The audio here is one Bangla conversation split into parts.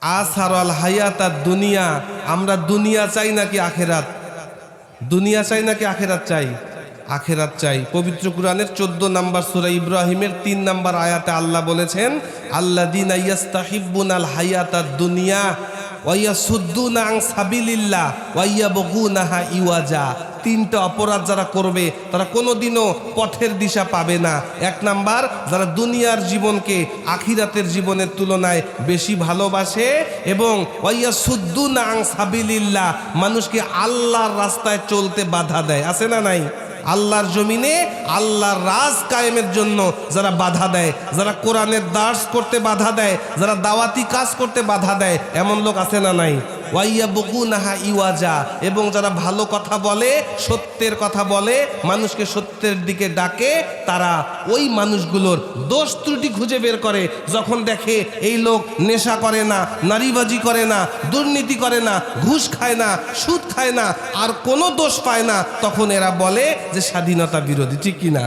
আসারাল হায়াতাদ দুনিয়া, আমরা দুনিয়া চাই নাকি আখেরাত? দুনিয়া চাই নাকি আখেরাত চাই? আখেরাত চাই। পবিত্র কুরআনের 14 নম্বর সূরা ইব্রাহিমের 3 নম্বর আয়াতে আল্লাহ বলেছেন, আল্লাযীনা ইয়াস্তাহিব্বুনাল হায়াতাদ দুনিয়া ওয়া ইয়াসুদ্দুনা আন সাবিলিল্লাহ ওয়া ইয়াবগুনাহা ইওয়াজা। তিনটা অপরাধ যারা করবে তারা কোনোদিনও পথের দিশা পাবে না। 1 নাম্বার, যারা দুনিয়ার জীবনকে আখিরাতের জীবনের তুলনায় বেশি ভালোবাসে এবং ওয়া ইয়াসুদ্দুনা আন সাবিলিল্লাহ, মানুষকে আল্লাহর রাস্তায় চলতে বাধা দেয়। আছে না নাই? আল্লাহর জমিনে আল্লাহর রাজ কায়েমের জন্য যারা বাধা দেয়, যারা কোরআনের দার্স করতে বাধা দেয়, যারা দাওয়াতি কাজ করতে বাধা দেয়, এমন লোক আছে না নাই? ওয়াইয়াবগুনাহা ইওয়াজা, এবং যারা ভালো কথা বলে, সত্যের কথা বলে, মানুষকে সত্যের দিকে ডাকে, তারা ওই মানুষগুলোর দোষ ত্রুটি খুঁজে বের করে। যখন দেখে এই লোক নেশা করে না, নারীবাজি করে না, দুর্নীতি করে না, ঘুষ খায় না, সুদ খায় না, আর কোনো দোষ পায় না, তখন এরা বলে যে স্বাধীনতা বিরোধী। ঠিক কিনা?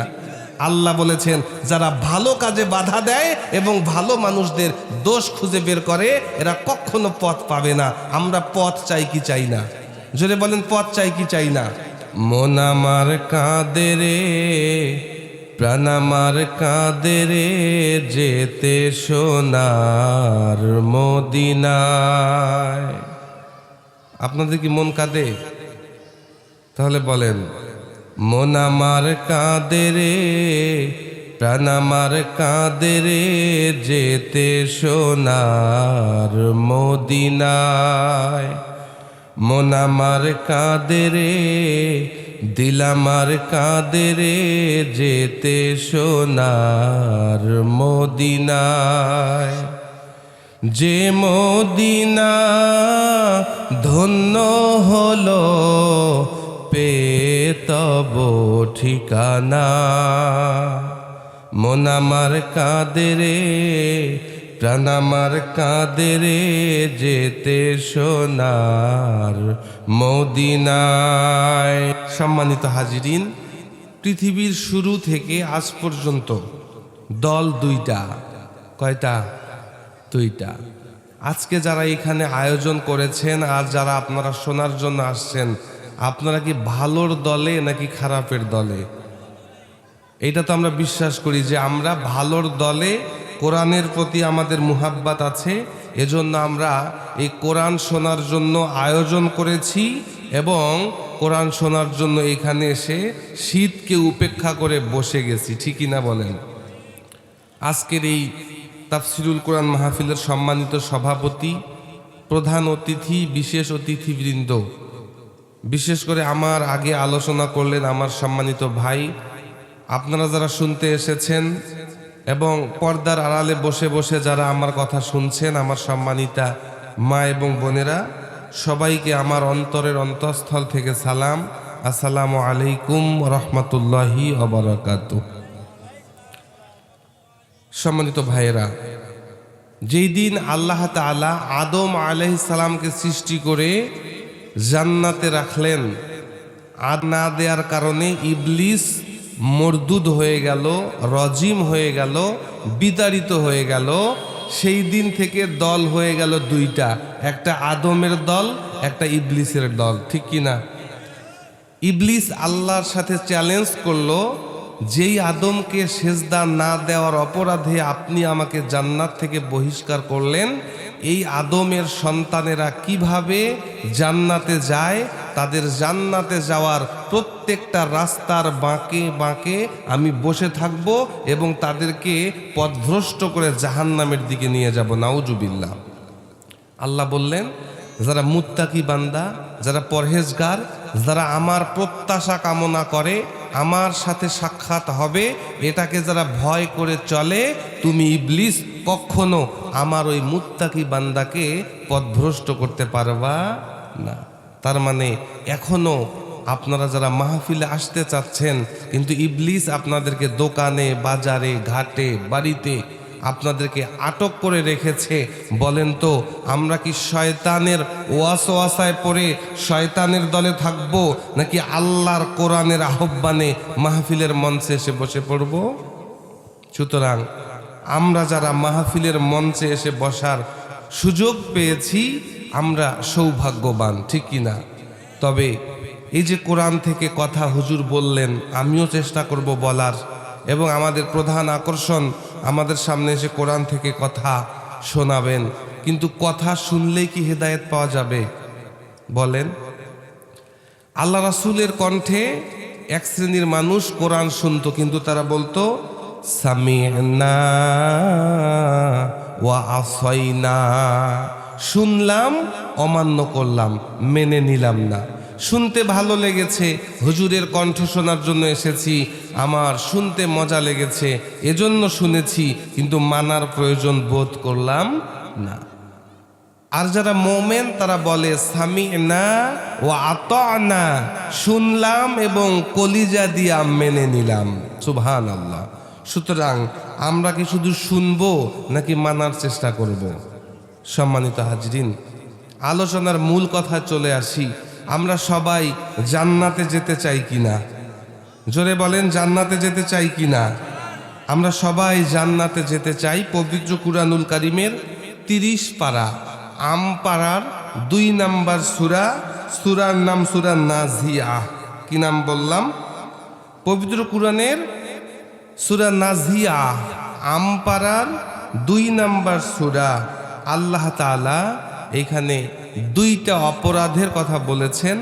আল্লাহ বলেছেন, যারা ভালো কাজে বাধা দেয় এবং ভালো মানুষদের দোষ খুঁজে বের করে, এরা কখনো পথ পাবে না। আমরা পথ চাই কি চাই না? জোরে বলেন, পথ চাই কি চাই না? মন আমার কাঁদে রে, প্রাণ আমার কাঁদে রে, যেতে সোনার মদিনায়। আপনাদের কি মন কাঁদে? তাহলে বলেন, মন আমার কাঁদে রে, প্রাণ আমার কাঁদে রে, যেতে সোনার মদিনায়। মন আমার কাঁদে রে, দিল আমার কাঁদে রে, যেতে সোনার মদিনায়। যে মদিনা ধন্য হলো পেয়ে তব ঠিকানা। মন আমার কাঁদে রে, প্রাণ আমার কাঁদে রে, যেতে সোনার মদিনায়। সম্মানিত হাজিরিন, পৃথিবীর শুরু থেকে আজ পর্যন্ত দল দুইটা। কয়টা? দুইটা। আজকে যারা এখানে আয়োজন করেছেন আর যারা আপনারা শোনার জন্য আসছেন, আপনারা কি ভালোর দলে নাকি খারাপের দলে? এইটা তো আমরা বিশ্বাস করি যে আমরা ভালোর দলে। কোরআনের প্রতি আমাদের মুহাব্বত আছে, এজন্য আমরা এই কোরআন শোনার জন্য আয়োজন করেছি এবং কোরআন শোনার জন্য এখানে এসে শীতকে উপেক্ষা করে বসে গেছি। ঠিকই না বলেন? আজকের এই তাফসিরুল কোরআন মাহফিলের সম্মানিত সভাপতি, প্রধান অতিথি, বিশেষ অতিথিবৃন্দ, বিশেষ করে আমার আগে আলোচনা করলেন আমার সম্মানিত ভাই, আপনারা যারা শুনতে এসেছেন এবং পর্দার আড়ালে বসে বসে যারা আমার কথা শুনছেন, আমার সম্মানিতা মা এবং বোনেরা, সবাইকে আমার অন্তরের অন্তঃস্থল থেকে সালাম। আসসালামু আলাইকুম রহমতুল্লাহি ওয়া বারাকাতুহু। সম্মানিত ভাইয়েরা, যেই দিন আল্লাহ তাআলা আদম আলাইহিস সালামকে সৃষ্টি করে জান্নাতে রাখলেন, আর না দেওয়ার কারণে ইবলিস মরদুদ হয়ে গেল, রজিম হয়ে গেল, বিতাড়িত হয়ে গেল। সেই দিন থেকে দল হয়ে গেল দুইটা, একটা আদমের দল, একটা ইবলিসের দল। ঠিক কিনা? ইবলিস আল্লাহর সাথে চ্যালেঞ্জ করলো, যেই আদমকে সেজদা না দেওয়ার অপরাধে আপনি আমাকে জান্নাত থেকে বহিষ্কার করলেন, এই আদমের সন্তানেরা কিভাবে জান্নাতে যায়? তাদের জান্নাতে যাওয়ার প্রত্যেকটা রাস্তার বাঁকে বাঁকে আমি বসে থাকব এবং তাদেরকে পথভ্রষ্ট করে জাহান্নামের দিকে নিয়ে যাব। নাউজুবিল্লাহ। আল্লাহ বললেন, যারা মুত্তাকি বান্দা, যারা পরহেজগার, যারা আমার প্রত্যাশা কামনা করে, আমার সাথে সাক্ষাৎ হবে, এটাকে যারা ভয় করে চলে, তুমি ইবলিস কখনো আমার ওই মুত্তাকি বান্দাকে পথভ্রষ্ট করতে পারবা না। তার মানে এখনো আপনারা যারা মাহফিলে আসতে চাচ্ছেন, কিন্তু ইবলিস আপনাদেরকে দোকানে, বাজারে, ঘাটে, বাড়িতে আপনাদেরকে আটক করে রেখেছে। বলেন তো, আমরা কি শয়তানের ওয়াসওয়াসায় পড়ে শয়তানের দলে থাকব, নাকি আল্লাহর কোরআনের আহ্বানে মাহফিলের মঞ্চে এসে বসে পড়ব? সুতরাং আমরা যারা মাহফিলের মঞ্চে এসে বসার সুযোগ পেয়েছি, আমরা সৌভাগ্যবান, ঠিক কিনা? তবে এই যে কোরআন থেকে কথা হুজুর বললেন, আমিও চেষ্টা করব বলার, এবং আমাদের প্রধান আকর্ষণ আমাদের সামনে এসে কোরআন থেকে কথা শোনাবেন। কিন্তু কথা শুনলেই কি হেদায়েত পাওয়া যাবে বলেন? আল্লাহ রাসূলের কণ্ঠে এক শ্রেণীর মানুষ কোরআন শুনতো, কিন্তু তারা বলতো সামি'না ওয়া আসাইনা, শুনলাম অমান্য করলাম, মেনে নিলাম না। শুনতে ভালো লেগেছে, হুজুরের কণ্ঠ শোনার জন্য এসেছি, আমার শুনতে মজা লেগেছে, এজন্য শুনেছি, কিন্তু মানার প্রয়োজন বোধ করলাম না। আর যারা মোমেন তারা বলে সামি'না ওয়া আতা'না, শুনলাম এবং কলিজা দিয়া মেনে নিলাম। সুবহানাল্লাহ। সুতরাং আমরা কি শুধু শুনবো নাকি মানার চেষ্টা করব? সম্মানিত হাজরিন, আলোচনার মূল কথা চলে আসি। আমরা সবাই জান্নাতে যেতে চাই কিনা? জোরে বলেন, জান্নাতে যেতে চাই কিনা? আমরা সবাই জান্নাতে যেতে চাই। পবিত্র কুরআনুল কারীমের 30 পারা, আম পাড়ার 2 নাম্বার সূরা, সূরার নাম সূরা নাজিয়াহ। কি নাম বললাম? পবিত্র কুরআনের সূরা নাজিয়াহ, আম পাড়ার 2 নাম্বার সূরা। আল্লাহ তাআলা এখানে 2টা অপরাধের কথা বলেছেন,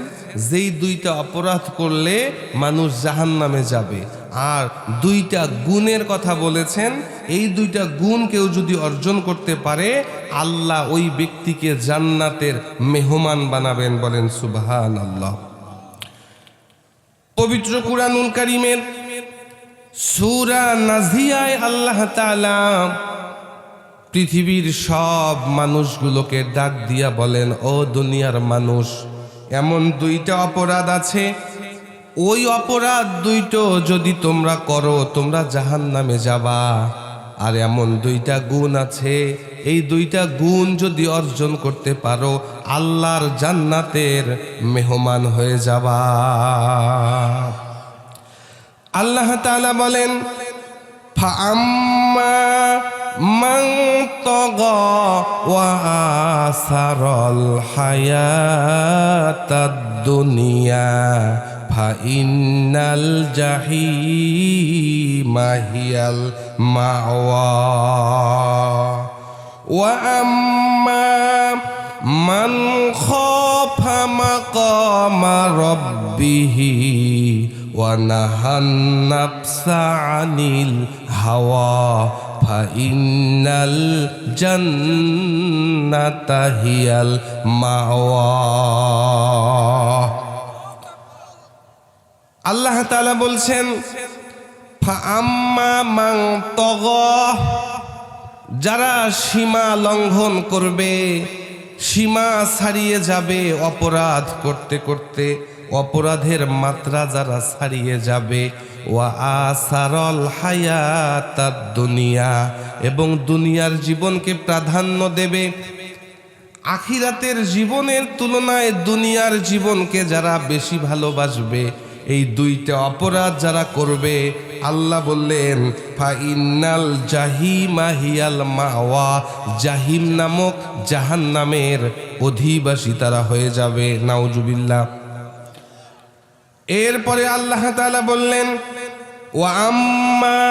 যেই 2টা অপরাধ করলে মানুষ জাহান্নামে যাবে, আর 2টা গুণের কথা বলেছেন। এই 2টা গুণ কেউ যদি অর্জন করতে পারে, আল্লাহ ওই ব্যক্তিকে জান্নাতের মেহমান বানাবেন। বলেন সুবহানাল্লাহ। পবিত্র কুরআনুল কারীমের সূরা নাজিয়ায় আল্লাহ তাআলা পৃথিবীর সব মানুষগুলোকে ডাক দিয়া বলেন, ও দুনিয়ার মানুষ, এমন 2টা অপরাধ আছে, ওই অপরাধ 2টো যদি তোমরা করো তোমরা জাহান্নামে যাবা। আর এমন 2টা গুণ আছে, এই 2টা গুণ যদি অর্জন করতে পারো আল্লাহর জান্নাতের মেহমান হয়ে যাবা। আল্লাহ তাআলা বলেন, ফাআম্মা মান তাগা ওয়া আসারাল হায়াতাদ দুনিয়া ফাইন্নাল জাহিমা হিয়াল মাওয়া ওয়া আম্মা মান খাফা মাকামা রাব্বিহি ওয়া নাহান নাফসা আনিল হাওয়া ফাইন্নাল জান্নাতা হিয়াল মাওয়া। আল্লাহ তাআলা বলছেন, ফাআম্মা মান তাগা, যারা সীমা লঙ্ঘন করবে, সীমা ছাড়িয়ে যাবে, অপরাধ করতে করতে অপরাধের মাত্রা যারা ছাড়িয়ে যাবে, ওয়া আসারল হায়াতাদ দুনিয়া, এবং দুনিয়ার জীবনকে প্রাধান্য দেবে, আখিরাতের জীবনের তুলনায় দুনিয়ার জীবনকে যারা বেশি ভালোবাসবে, এই 2টা অপরাধ যারা করবে, আল্লাহ বললেন ফাইন্নাল জাহিমা হিয়াল মাওয়া, জাহিম নামক জাহান্নামের অধিবাসী তারা হয়ে যাবে। নাউজুবিল্লাহ। এরপরে আল্লাহ তাআলা বললেন, ওয়া আম্মা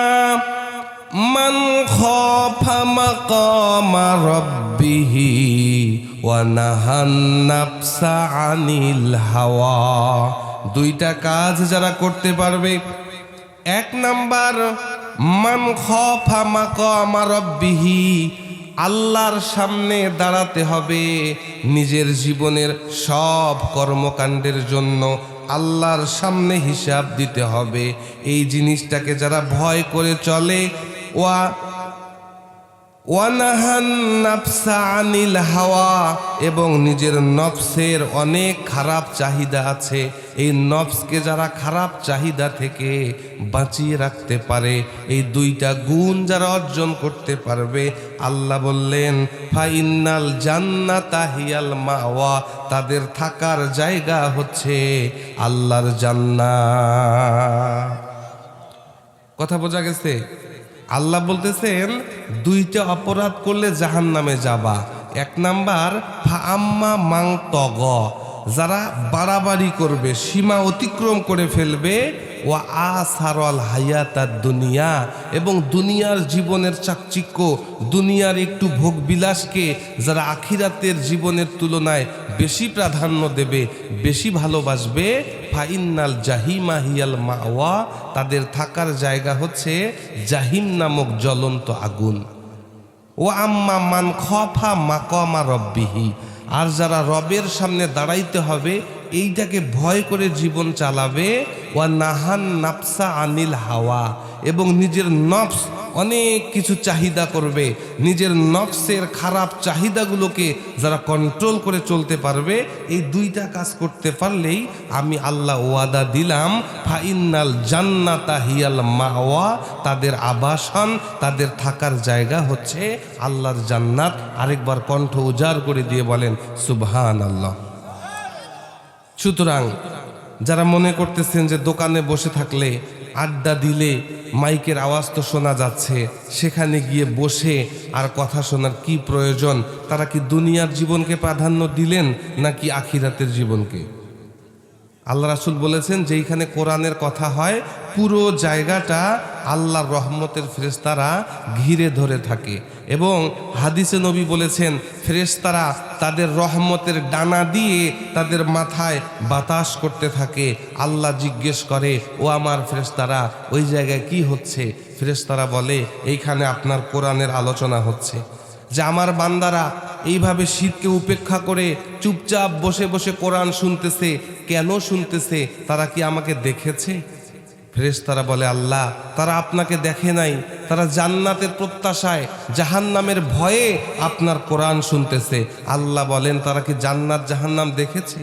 মান খাফা মাকামা রাব্বিহি ওয়া নাহান নাফসা আনিল হাওয়া। 2টা কাজ যারা করতে পারবে, 1 নাম্বার মান খাফা মাকামা রাব্বিহি, আল্লাহর সামনে দাঁড়াতে হবে, নিজের জীবনের সব কর্মকাণ্ডের জন্য আল্লাহর সামনে হিসাব দিতে হবে। এই জিনিসটাকে যারা ভয় করে চলে, ওয়ানাহান নাফসা আনিল হাওয়া, এবং নিজের নফসের অনেক খারাপ চাহিদা আছে, এই নফসকে যারা খারাপ চাহিদা থেকে বাঁচিয়ে রাখতে পারে, এই 2টা গুণ যারা অর্জন করতে পারবে, আল্লাহ বললেন ফাইন্নাল জান্নাতা হিয়াল মাওয়া, তাদের থাকার জায়গা হচ্ছে আল্লাহর জান্নাত। কথা বোঝা গেছে? আল্লাহ বলতেছেন 2টা অপরাধ করলে জাহান্নামে যাবা, এক নাম্বার ফাআম্মা মাং তগ, যারা বাড়াবাড়ি করবে, সীমা অতিক্রম করে ফেলবে, ওয়া আসারল হায়াতাদ দুনিয়া, এবং দুনিয়ার জীবনের চাকচিক্য, দুনিয়ার একটু ভোগবিলাসকে যারা আখিরাতের জীবনের তুলনায় বেশি প্রাধান্য দেবে, বেশি ভালোবাসবে, ফাইন্নাল জাহিমা হিয়াল মাওয়া, তাদের থাকার জায়গা হচ্ছে জাহিম নামক জ্বলন্ত আগুন। ও আম্মা মান খফা মাকামা রব্বিহি, আর যারা রবের সামনে দাঁড়াইতে হবে এইটাকে ভয় করে জীবন চালাবে, ওয়া নাহান নাফসা আনিল হাওয়া, এবং নিজের নফস অনেক কিছু চাহিদা করবে, নিজের নফসের খারাপ চাহিদাগুলোকে যারা কন্ট্রোল করে চলতে পারবে, এই দুইটা কাজ করতে পারলেই আমি আল্লাহ ওয়াদা দিলাম ফাইন্নাল জান্নাতা হিয়াল মাওয়া, তাদের আবাসন, তাদের থাকার জায়গা হচ্ছে আল্লাহর জান্নাত। আরেকবার কণ্ঠ উজাড় করে দিয়ে বলেন সুবহানাল্লাহ। সুতরাং যারা মনে করতেছেন যে দোকানে বসে থাকলে, আড্ডা দিলে মাইকের আওয়াজ তো শোনা যাচ্ছে, সেখানে গিয়ে বসে আর কথা শোনার কি প্রয়োজন, তারা কি দুনিয়ার জীবনকে প্রাধান্য দিলেন নাকি আখিরাতের জীবনকে? আল্লাহ রাসূল বলেছেন যেইখানে কোরআনের কথা হয় পুরো জায়গাটা আল্লাহর রহমতের ফেরেশতারা ঘিরে ধরে থাকে, এবং হাদিসে নবী বলেছেন ফেরেশতারা তাদের রহমতের ডানা দিয়ে তাদের মাথায় বাতাস করতে থাকে। আল্লাহ জিজ্ঞেস করে, ও আমার ফেরেশতারা ওই জায়গায় কি হচ্ছে? ফেরেশতারা বলে এইখানে আপনার কোরআনের আলোচনা হচ্ছে। যে আমার বান্দারা এইভাবে শীতকে উপেক্ষা করে চুপচাপ বসে বসে কোরআন শুনতেছে, কেন শুনতেছে? তারা কি আমাকে দেখেছে? ফেরেশতারা বলে আল্লাহ তারা আপনাকে দেখে নাই, তারা জান্নাতের প্রত্যাশায় জাহান্নামের ভয়ে আপনার কোরআন শুনতেছে। আল্লাহ বলেন তারা কি জান্নাত জাহান্নাম দেখেছে?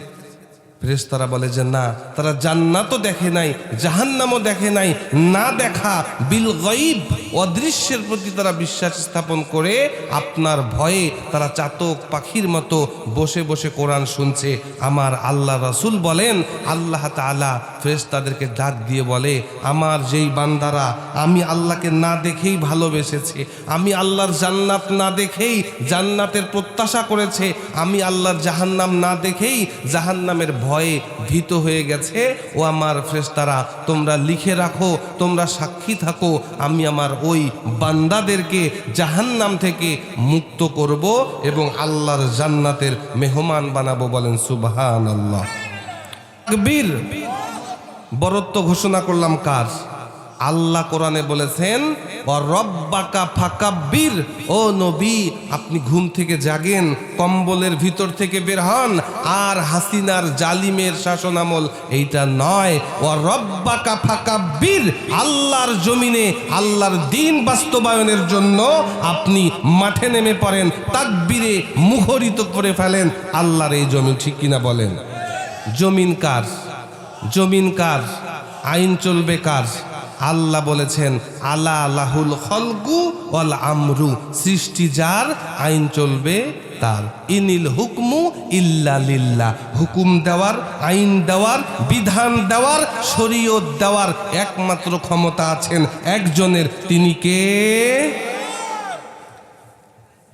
ফেরেশতারা বলে যে না, তারা জান্নাতও দেখে নাই, জাহান্নামও দেখে নাই। না দেখা বিল গায়ব, অদৃশ্যের প্রতি তারা বিশ্বাস স্থাপন করে আপনার ভয়ে তারা চাতক পাখির মতো বসে বসে কোরআন শুনছে। আমার আল্লাহ রাসূল বলেন আল্লাহ তাআলা ফেরেশতাদেরকে ডাক দিয়ে বলে, আমার যেই বান্দারা আমি আল্লাহকে না দেখেই ভালোবেসেছে, আমি আল্লাহর জান্নাত না দেখেই জান্নাতের প্রত্যাশা করেছে, আমি আল্লাহর জাহান্নাম না দেখেই জাহান্নামের ভয়ে ভীত হয়ে গেছে, ও আমার ফেরেশতারা তোমরা লিখে রাখো, তোমরা সাক্ষী থাকো, আমি আমার ওই বান্দাদেরকে জাহান্নাম থেকে মুক্ত করব এবং আল্লাহর জান্নাতের মেহমান বানাবো। বলেন সুবহানাল্লাহ। তাকবীর। বরত্ব ঘোষণা করলাম কার? আল্লাহ কোরআনে বলেছেন রব্বাকা ফাকাব্বির, ও নবী আপনি ঘুম থেকে জাগেন, কম্বলের ভিতর থেকে বের হন, আর হাসিনার জালিমের শাসনামল এইটা নয়। ও রব্বাকা ফাকাব্বির, আল্লাহর জমিনে আল্লাহর দ্বীন বাস্তবায়নের জন্য আপনি মাঠে নেমে পড়েন, তাকবীরে মুখরিত করে ফেলেন আল্লাহর এই জমিন। ঠিক কিনা বলেন? জমিন কার? জমিন কার? আইন চলবে কার? আল্লাহ বলেছেন আলা লাহুল খলকু ওয়াল আমরু, সৃষ্টি যার, আইন চলবে তার। ইনিল হুকমু ইল্লা লিল্লাহ, হুকুম দেওয়ার, আইন দেওয়ার, বিধান দেওয়ার, শরীয়ত দেওয়ার একমাত্র ক্ষমতা আছেন একজনের, তিনি কে?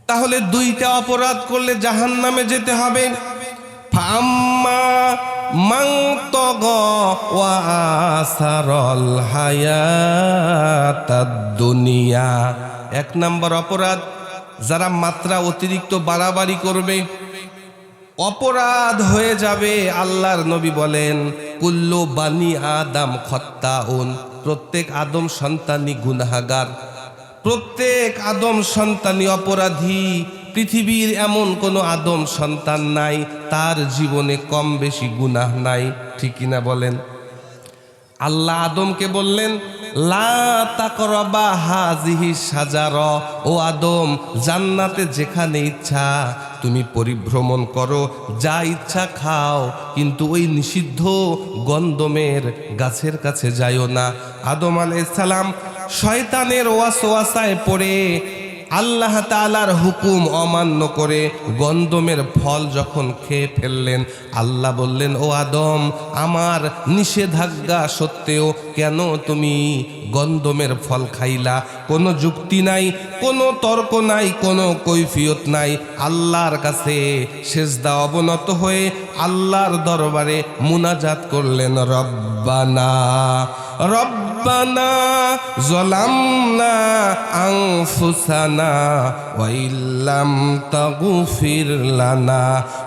তাহলে দুইটা অপরাধ করলে জাহান্নামে যেতে হবে। ফাম্মা মান তাগা ওয়া আসারাল হায়াতাদ দুনিয়া, এক নাম্বার অপরাধ যারা মাত্রা অতিরিক্ত বাড়াবাড়ি করবে, অপরাধ হয়ে যাবে। আল্লাহর নবী বলেন কুল্লু বানি আদম খত্তাউন, প্রত্যেক আদম সন্তানই গুনাহগার, প্রত্যেক আদম সন্তানই অপরাধী। পৃথিবীর এমন কোনো আদম সন্তান নাই তার জীবনে কম বেশি গুনাহ নাই। ঠিক কিনা বলেন? আল্লাহ আদমকে বললেন লা তাকরাবা হাযিহি শাজারা, ও আদম জান্নাতে যেখানে ইচ্ছা তুমি পরিভ্রমণ করো, যা ইচ্ছা খাও, কিন্তু ওই নিষিদ্ধ গন্ধমের গাছের কাছে যাইও না। আদম আলাইহিস সালাম শয়তানের ওয়াসওয়াসায় পড়ে আল্লাহ তাআলার হুকুম অমান্য করে গন্ধমের ফল যখন খেয়ে ফেললেন, আল্লাহ বললেন, ও আদম, আমার নিষেধাজ্ঞা সত্ত্বেও কেন তুমি গন্ধমের ফল খাইলা? কোনো যুক্তি নাই, কোনো তর্ক নাই, কোনো কৈফিয়ত নাই। আল্লাহর কাছে সেজদা অবনত হয়ে আল্লাহর দরবারে মুনাজাত করলেন, রব্বানা রব্বানা যালামনা আনফুসানা ওয়া ইল্লাম তাগফির লানা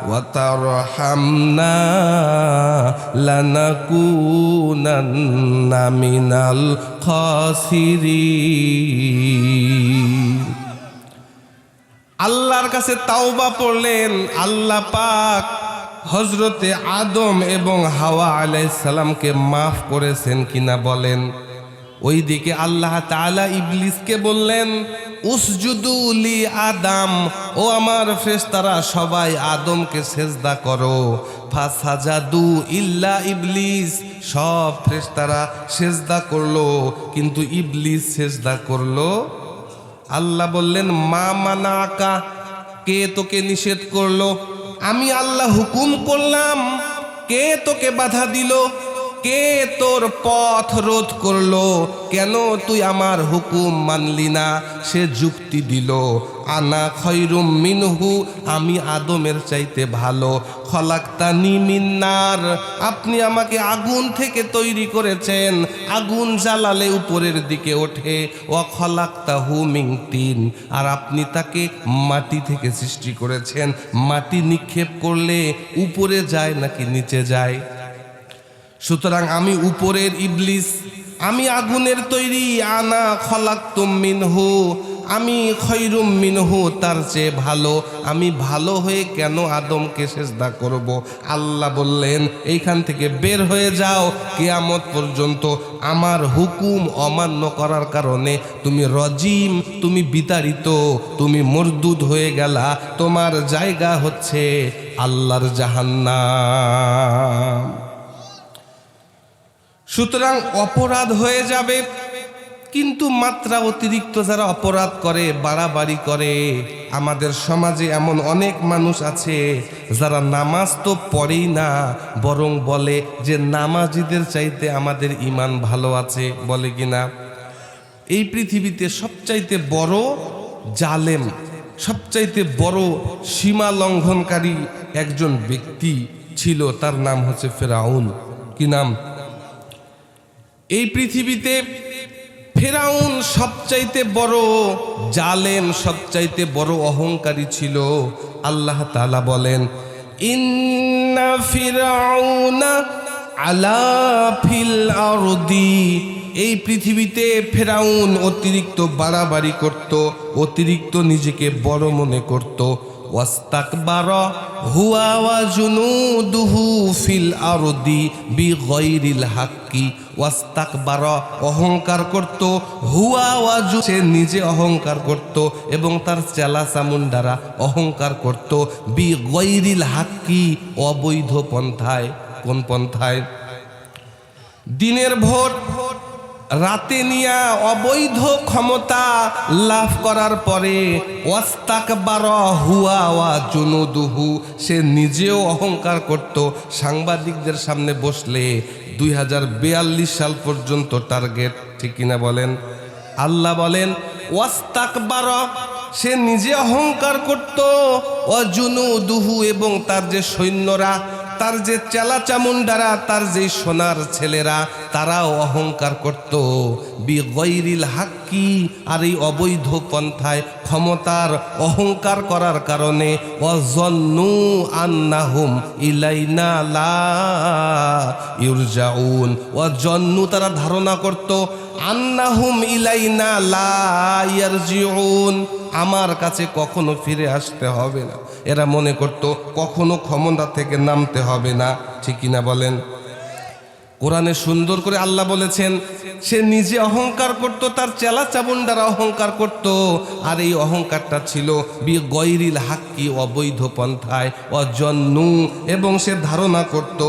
ওয়া তারহামনা লানাকুনান্না মিনাল খাসিরিন। আল্লাহর কাছে তাওবা পড়লেন। আল্লাহ পাক হযরতে আদম এবং হাওয়া আলাইহিস সালামকে মাফ করেছেন কিনা বলেন। ওইদিকে আল্লাহ তাআলা ইবলিসকে বললেন, উসজুদু লি আদম, ও আমার ফেরেশতারা সবাই আদমকে সেজদা করো। ফাসাজাদু ইল্লা ইবলিস, সব ফেরেশতারা সেজদা করলো, কিন্তু ইবলিস সেজদা করলো। আল্লাহ বললেন, মা মানাকা, কে তোকে নিষেধ করলো? আমি আল্লাহ হুকুম করলাম, কে তোকে বাধা দিল? কে তোর পথ রোধ করলো? কেন তুই আমার হুকুম মানলি না? সে যুক্তি দিল, আনা খৈরুম মিনহু, আমি আদমের চাইতে ভালো। খলাকতানি মিন নার, আপনি আমাকে আগুন থেকে তৈরি করেছেন, আগুন জ্বালালে উপরের দিকে ওঠে। ওয়া খলাকতাহু মিন তিন, আর আপনি তাকে মাটি থেকে সৃষ্টি করেছেন, মাটি নিক্ষেপ করলে উপরে যায় নাকি নিচে যায়? সুতরাং আমি উপরের ইবলিস, আমি আগুনের তৈরি। আনা খলাকতুম মিনহু, আমি খৈরুম মিনহু, তার চেয়ে ভালো। আমি ভালো হয়ে কেন আদমকে সেজদা করব? আল্লাহ বললেন, এইখান থেকে বের হয়ে যাও। কিয়ামত পর্যন্ত আমার হুকুম অমান্য করার কারণে তুমি রজিম, তুমি বিতাড়িত, তুমি মরদুদ হয়ে গেলা। তোমার জায়গা হচ্ছে আল্লাহর জাহান্নাম। সুতরাং অপরাধ হয়ে যাবে, কিন্তু মাত্রা অতিরিক্ত যারা অপরাধ করে, বাড়াবাড়ি করে, আমাদের সমাজে এমন অনেক মানুষ আছে যারা নামাজ তো পড়েই না, বরং বলে যে নামাজিদের চাইতে আমাদের ঈমান ভালো আছে, বলে কিনা? এই পৃথিবীতে সবচাইতে বড় জালেম, সবচাইতে বড় সীমা লঙ্ঘনকারী একজন ব্যক্তি ছিল, তার নাম হচ্ছে ফেরাউন। কি নাম? এই পৃথিবীতে ফেরাউন সবচাইতে বড় জালেম, সবচাইতে বড় অহংকারী ছিল। আল্লাহ তাআলা বলেন, ইন্না ফিরাউনা আলা ফিল আরদি, এই পৃথিবীতে ফেরাউন অতিরিক্ত বাড়াবাড়ি করত, অতিরিক্ত নিজেকে বড় মনে করত। ওয়াস্তাকবারা হুয়া ওয়া জুনুদুহু ফিল আরদি বিগাইরিল হাক্কি, ওয়াস্তাকবারা অহংকার করত, হুয়া ওয়া জু, সে নিজে অহংকার করত এবং তার চেলা চামুন্ডারা অহংকার করত, বিগাইরিল হাক্কি, অবৈধ পন্থায়। কোন পন্থায়? দিনের ভোট রাতে নিয়া অবৈধ ক্ষমতা লাভ করার পরে ওয়াস্তাকবারা হুয়া ওয়া জুনুদুহু, সে নিজেও অহংকার করত। সাংবাদিকদের সামনে বসলে 2042 সাল পর্যন্ত টার্গেট, ঠিক কিনা বলেন? আল্লাহ বলেন, ওয়াস্তাকবারা, সে নিজে অহংকার করত, ওয়া জুনুদুহু, এবং তার যে সৈন্যরা, তার যে চেলা চামুন্ডারা, তার যে সোনার ছেলেরা, তারাও অহংকার করত বিগাইরিল হাক্কি, আর এই অবৈধ পন্থায় ক্ষমতার অহংকার করার কারণে ওয়াজন্নু আন্নাহুম ইলাইনা লা ইরজাউন, ওয়াজন্নু, তারা ধারণা করত, আন্নাহুম ইলাইনা লা ইয়ারজিউন, আমার কাছে কখনো ফিরে আসতে হবে না। এরা মনে করত কখনো ক্ষমতা থেকে নামতে হবে না, ঠিক কিনা বলেন? কোরআনে সুন্দর করে আল্লাহ বলেছেন, সে নিজে অহংকার করত, তার চেলা চামুন্ডারা অহংকার করত, আর এই অহংকারটা ছিল বিগাইরিল হাক্কি, অবৈধ পন্থায়। ওয়াজন্নু, এবং সে ধারণা করত,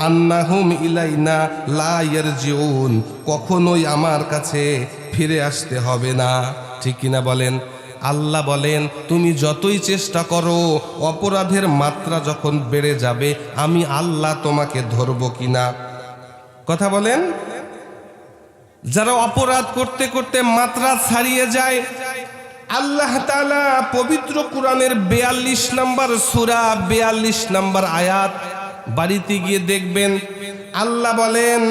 আন্নাহুম ইলাইনা লা ইয়ারজিউন, কখনোই আমার কাছে ফিরে আসতে হবে না, ঠিক কিনা বলেন? আল্লাহ বলেন তুমি যতই চেষ্টা করো, অপরাধের মাত্রা যখন বেড়ে যাবে, আমি আল্লাহ তোমাকে ধরব কিনা? কথা বলেন। যারা অপরাধ করতে করতে মাত্রা ছাড়িয়ে যায়, আল্লাহ তাআলা পবিত্র কোরআনের 42 নম্বর সূরা 42 নম্বর আয়াত, বাড়িতে গিয়ে দেখবেন আল্লাহ বলেন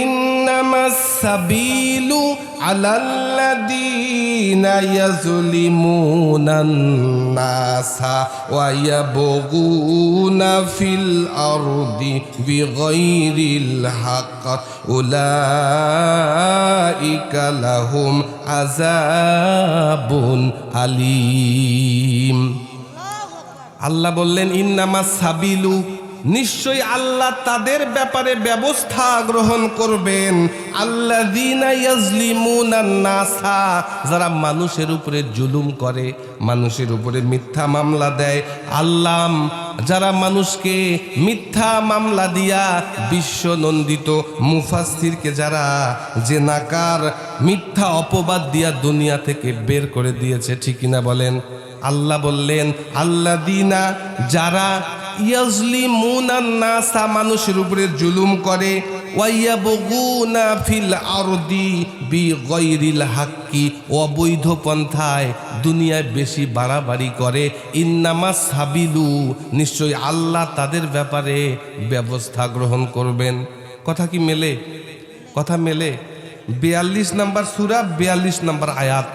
ইন্নামাস সাবিলু আলাল্লাযীনা ইয়াজলিমুনান নাসা ওয়া ইয়াবগুনা ফিল আরদি বিগাইরিল হক উলাইকা লাহুম আযাবুন আলীম। আল্লাহ বললেন ইন্নামাস সাবিলু, নিশ্চয়ই আল্লাহ তাদের ব্যাপারে ব্যবস্থা গ্রহণ করবেন, আল্লাযীনা ইয়াজলিমুনান নাসা, যারা মানুষের উপরে জুলুম করে, মানুষের উপরে মিথ্যা মামলা দেয়। আল্লাহ যারা মানুষকে মিথ্যা মামলা দিয়া বিশ্ব নন্দিত মুফাসসিরকে যারা জেনাকার মিথ্যা অপবাদ দিয়া দুনিয়া থেকে বের করে দিয়েছে, ঠিক কিনা বলেন? আল্লাহ বললেন আল্লাযীনা, যারা ইয়াজলিমুনান নাসা, মানুষের উপরে জুলুম করে, ওয়াইয়াবগুনা ফিল আরদি বিগাইরিল হাক্কি, অবৈধ পন্থায় দুনিয়ায় বেশি বাড়াবাড়ি করে, ইন্নামাস সাবিলু, নিশ্চয়ই আল্লাহ তাদের ব্যাপারে ব্যবস্থা গ্রহণ করবেন। কথা কি মেলে? কথা মেলে? 42 নম্বর সূরা 42 নম্বর আয়াত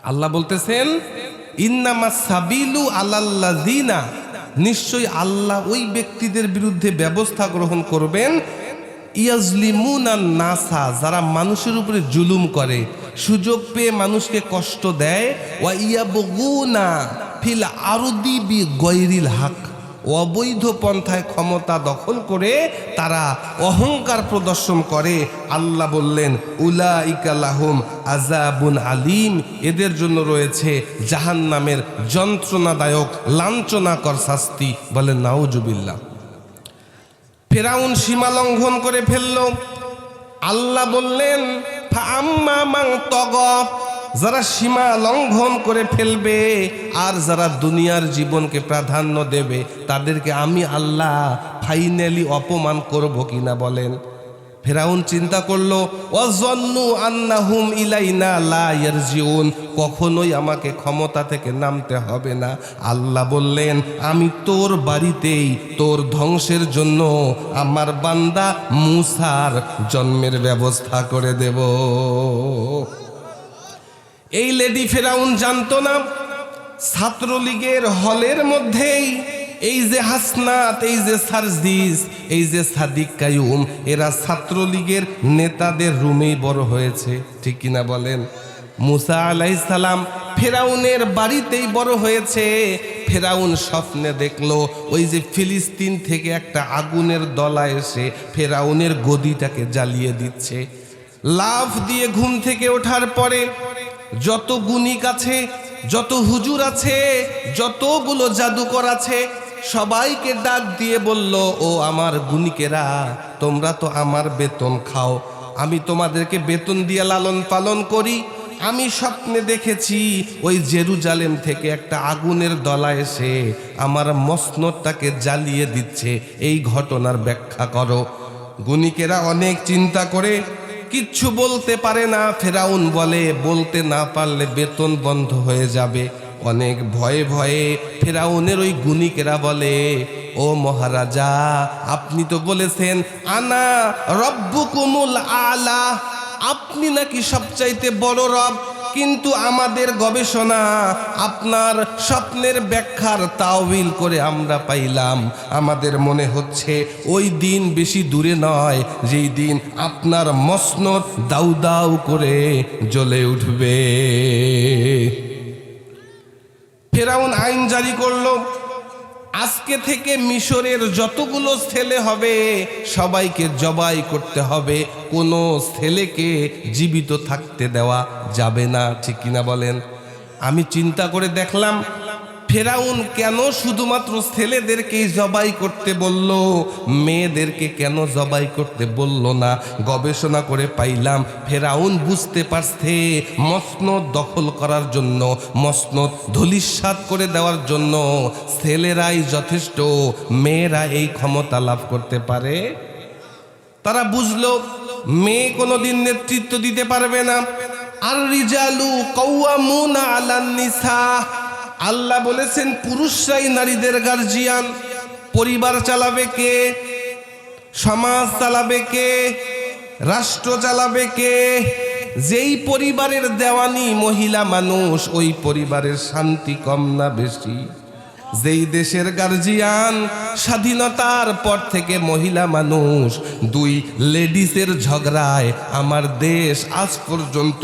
আল্লাহ বলতেছেন ইন্নামাস সাবিলু আলাল্লাযীনা, নিশ্চয়ই আল্লাহ ওই ব্যক্তিদের বিরুদ্ধে ব্যবস্থা গ্রহণ করবেন, ইয়াজলিমুনান নাসা, যারা মানুষের উপরে জুলুম করে, সুযোগ পেয়ে মানুষকে কষ্ট দেয়, ওয়া ইয়াবগুনা ফিল আরদি বিগাইরিল হক, অবৈধ পন্থায় ক্ষমতা দখল করে তারা অহংকার প্রদর্শন করে। আল্লাহ বললেন উলাইকা লাহুম আযাবুন আলীম, এদের জন্য রয়েছে জাহান্নামের যন্ত্রণাদায়ক লাঞ্ছনাকর শাস্তি। বলেন নাউজুবিল্লাহ। ফিরআউন সীমা লঙ্ঘন করে ফেলল। আল্লাহ বললেন ফাআম্মা মান তাগা, যারা সীমা লঙ্ঘন করে ফেলবে আর যারা দুনিয়ার জীবনকে প্রাধান্য দেবে, তাদেরকে আমি আল্লাহ ফাইনালি অপমান করব কিনা বলেন? ফিরআউন চিন্তা করলো ওয়াযান্নু আন্নাহুম ইলাইনা লা ইয়ারজিউন, কখনোই আমাকে ক্ষমতা থেকে নামতে হবে না। আল্লাহ বললেন আমি তোর বাড়িতেই তোর ধ্বংসের জন্য আমার বান্দা মূসার জন্মের ব্যবস্থা করে দেব। এই লেডি ফিরআউন জানতো না ছাত্রলীগের হলের মধ্যেই এই যে হাসনাত, এই যে সার্জিস, এই যে সাদিক কায়ুম, এরা ছাত্রলীগের নেতাদের রুমেই বড় হয়েছে, ঠিক কিনা বলেন? মুসা আলাইহিস সালাম ফিরআউনের বাড়িতেই বড় হয়েছে। ফিরআউন স্বপ্নে দেখলো ওই যে ফিলিস্তিন থেকে একটা আগুনের দলা এসে ফিরআউনের গদিটাকে জ্বালিয়ে দিচ্ছে। লাফ দিয়ে ঘুম থেকে ওঠার পরে যত গুণিক আছে, যত হুজুর আছে, যতগুলো জাদুকর আছে, সবাইকে ডাক দিয়ে বলল ও আমার গুণিকেরা, তোমরা তো আমার বেতন খাও, আমি তোমাদেরকে বেতন দিয়ে লালন পালন করি। আমি স্বপ্নে দেখেছি ওই জেরুজালেম থেকে একটা আগুনের দলা এসে আমার মসনদটাকে জ্বালিয়ে দিচ্ছে, এই ঘটনার ব্যাখ্যা করো। গুণিকেরা অনেক চিন্তা করে কিচ্ছু বলতে পারে না। ফিরআউন বলে বলতে না পারলে বেতন বন্ধ হয়ে যাবে। অনেক ভয়ে ভয়ে ফিরআউনের ওই গুণিকেরা বলে ও মহারাজা, আপনি তো বলেছেন আনা রব্বুকুমুল আলা, আপনি নাকি সবচাইতে বড় রব, কিন্তু আমাদের গবেষণা আপনার স্বপ্নের ব্যাখ্যার তাওয়িল করে আমরা পাইলাম, আমাদের মনে হচ্ছে ওই দিন বেশি দূরে নয় যেই দিন আপনার মসনদ দাউ দাউ করে জ্বলে উঠবে। ফিরআউন আইন জারি করলো, আজকে থেকে মিশরের যতগুলো ছেলে হবে সবাইকে জবাই করতে হবে, কোনো ছেলেকে জীবিত থাকতে দেওয়া যাবে না, ঠিক কিনা বলেন? আমি চিন্তা করে দেখলাম ফেরাউন কেন শুধুমাত্র ছেলেদেরকেই জবাই করতে বলল, মেয়েদেরকে কেন জবাই করতে বলল না? গবেষণা করে পাইলাম ফেরাউন বুঝতে পারছে মসনদ দখল করার জন্য, মসনদ ধূলিসাৎ করে দেওয়ার জন্য ছেলেরাই যথেষ্ট, মেয়েরা এই ক্ষমতা লাভ করতে পারে। তারা বুঝলো মেয়ে কোনোদিন নেতৃত্ব দিতে পারবে না। আর রিজালু কাওয়ামুনা আলান নিসা, আল্লাহ বলেছেন পুরুষরাই নারীদের গার্জিয়ান। পরিবার চালাবে কে? সমাজ চালাবে কে? রাষ্ট্র চালাবে কে? যেই পরিবারের দেওয়ানি মহিলা মানুষ, ওই পরিবারের শান্তি কম না বেশি? যেই দেশের গার্জিয়ান, স্বাধীনতার পর থেকে মহিলা মানুষ, দুই লেডিসের ঝগড়ায় আমার দেশ আজ পর্যন্ত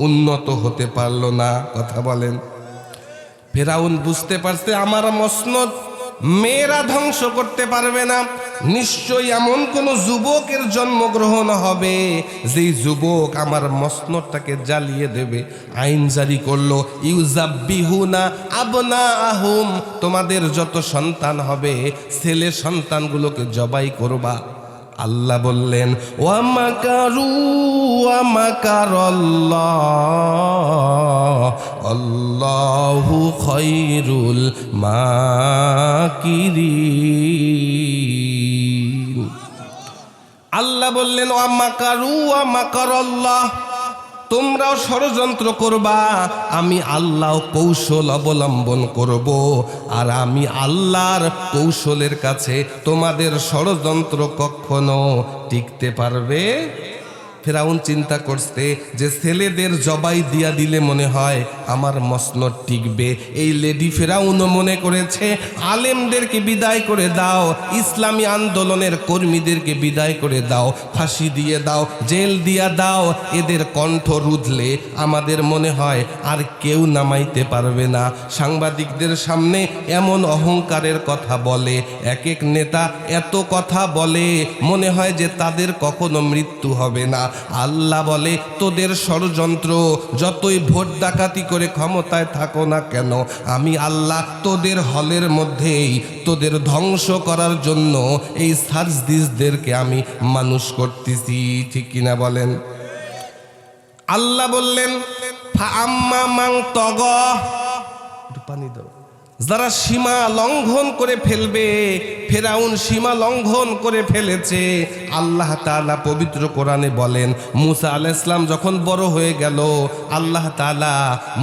উন্নত হতে পারল না। কথা বলেন। ফেরাউন বুঝতে পারছে আমার মসনদ মেয়েরা ধ্বংস করতে পারবে না। নিশ্চয়ই এমন কোন যুবকের জন্মগ্রহণ হবে যেই যুবক আমার মসনদটাকে জ্বালিয়ে দেবে। আইন জারি করলো, ইউজাব্বিহুনা আবনাআহুম, তোমাদের যত সন্তান হবে ছেলে সন্তানগুলোকে জবাই করবা। আল্লাহ বললেন ওয়া মাকারু ওয়া মাকারাল্লাহ আল্লাহু খায়রুল মাকিরিন। আল্লাহ বললেন ওয়া মাকারু ওয়া মাকারাল্লাহ, তোমরাও ষড়যন্ত্র করবা, আমি আল্লাহ কৌশল অবলম্বন করব, আর আমি আল্লাহর কৌশলের কাছে তোমাদের ষড়যন্ত্র কখনো টিকতে পারবে? ফেরাউন চিন্তা করছে যে ছেলেদের জবাই দিয়া দিলে মনে হয় আমার মসনদ টিকবে। এই লেডি ফেরাউনও মনে করেছে আলেমদেরকে বিদায় করে দাও, ইসলামী আন্দোলনের কর্মীদেরকে বিদায় করে দাও, ফাঁসি দিয়ে দাও, জেল দিয়া দাও, এদের কণ্ঠ রুধলে আমাদের মনে হয় আর কেউ নামাইতে পারবে না। সাংবাদিকদের সামনে এমন অহংকারের কথা বলে, এক এক নেতা এত কথা বলে মনে হয় যে তাদের কখনো মৃত্যু হবে না। আল্লাহ বলে তোদের ষড়যন্ত্র যতই ভোট ডাকাতি করে ক্ষমতায় থাকো না কেন, আমি আল্লাহ তোদের হলের মধ্যেই তোদের ধ্বংস করার জন্য এই সার্জিসদেরকে আমি মানুষ করতেছি। ঠিক কিনা বলেন? আল্লাহ বললেন ফাআম্মা মান তাগা, একটু পানি দাও, যারা সীমা লঙ্ঘন করে ফেলবে। ফেরাউন সীমা লঙ্ঘন করে ফেলেছে। আল্লাহ তাআলা পবিত্র কোরআনে বলেন মুসা আলাইহিস সালাম যখন বড় হয়ে গেল, আল্লাহ তাআলা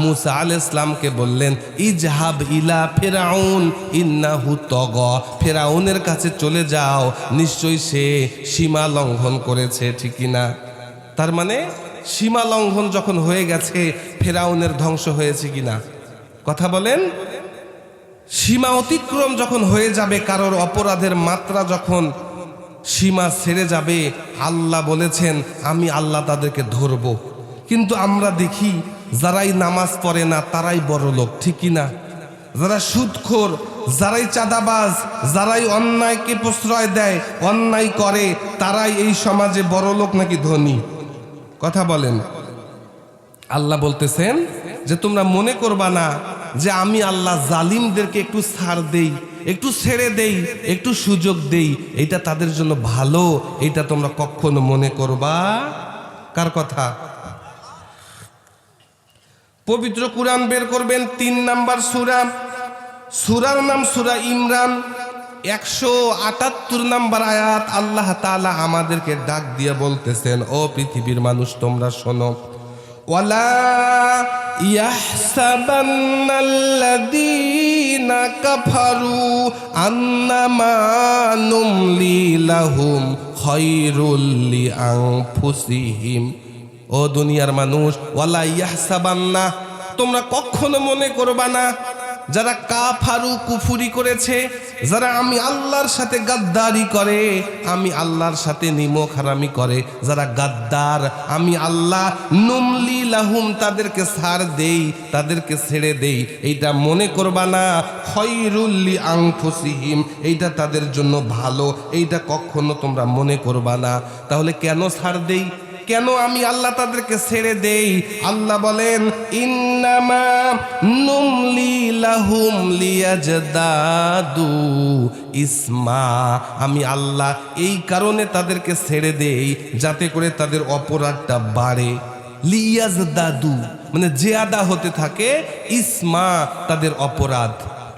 মুসা আলাইহিস সালামকে বললেন ইজহাব ইলা ফিরাউন ইন্নাহু তাগা, ফেরাউনের কাছে চলে যাও, নিশ্চয়ই সে সীমা লঙ্ঘন করেছে। ঠিক কিনা? তার মানে সীমা লঙ্ঘন যখন হয়ে গেছে ফেরাউনের ধ্বংস হয়েছে কিনা? কথা বলেন। সীমা অতিক্রম যখন হয়ে যাবে, কারোর অপরাধের মাত্রা যখন সীমা ছেড়ে যাবে, আল্লাহ বলেছেন আমি আল্লাহ তাদেরকে ধরব। কিন্তু আমরা দেখি যারাই নামাজ পড়ে না তারাই বড় লোক। ঠিক কিনা? যারা সুদখোর, যারাই চাঁদাবাজ, যারাই অন্যায়কে প্রশ্রয় দেয়, অন্যায় করে, তারাই এই সমাজে বড় লোক নাকি ধনী? কথা বলেন। আল্লাহ বলতেছেন যে তোমরা মনে করবা না যে আমি আল্লাহ জালিমদেরকে একটু ছাড় দেই, একটু ছেড়ে দেই, একটু সুযোগ দেই, এটা তাদের জন্য ভালো, এটা তোমরা কখনো মনে করবা। কার কথা? পবিত্র কুরআন বের করবেন ৩ নাম্বার সূরা, সূরার নাম সূরা ইমরান, ১৭৮ নাম্বার আয়াত। আল্লাহ তাআলা আমাদেরকে ডাক দিয়ে বলতেছেন ও পৃথিবীর মানুষ তোমরা শোনো, ওয়ালা ইয়াহসাবান্নাল্লাযীনা কাফারু আন্নামা নুমলি লাহুম খায়রুল লিআনফুসিহিম। ও দুনিয়ার মানুষ, ওয়ালা ইয়াহসাবান্না, তোমরা কখনো মনে করবা না যারা কাফারু কুফুরি করেছে, যারা আমি আল্লাহর সাথে গাদ্দারি করে, আমি আল্লাহর সাথে নিমক হারামি করে, যারা গাদ্দার, আমি আল্লাহ নুমলি লাহুম তাদেরকে ছাড় দেই, তাদেরকে ছেড়ে দেই, এইটা মনে করবা না। খায়রুল লিআনফুসিহিম, এইটা তাদের জন্য ভালো, এইটা কখনো তোমরা মনে করবা না। তাহলে কেন ছাড় দেই? কেন আমি আল্লাহ তাদেরকে ছেড়ে দেই? আল্লাহ বলেন, ইন্নামা নুমলি লাহুম লিয়াজদাদু ইসমা। আমি আল্লাহ এই কারণে তাদেরকে ছেড়ে দেই যাতে করে তাদের অপরাধটা বাড়ে। লিয়াজদাদু মানে জিয়াদা হতে থাকে, ইসমা তাদের অপরাধ।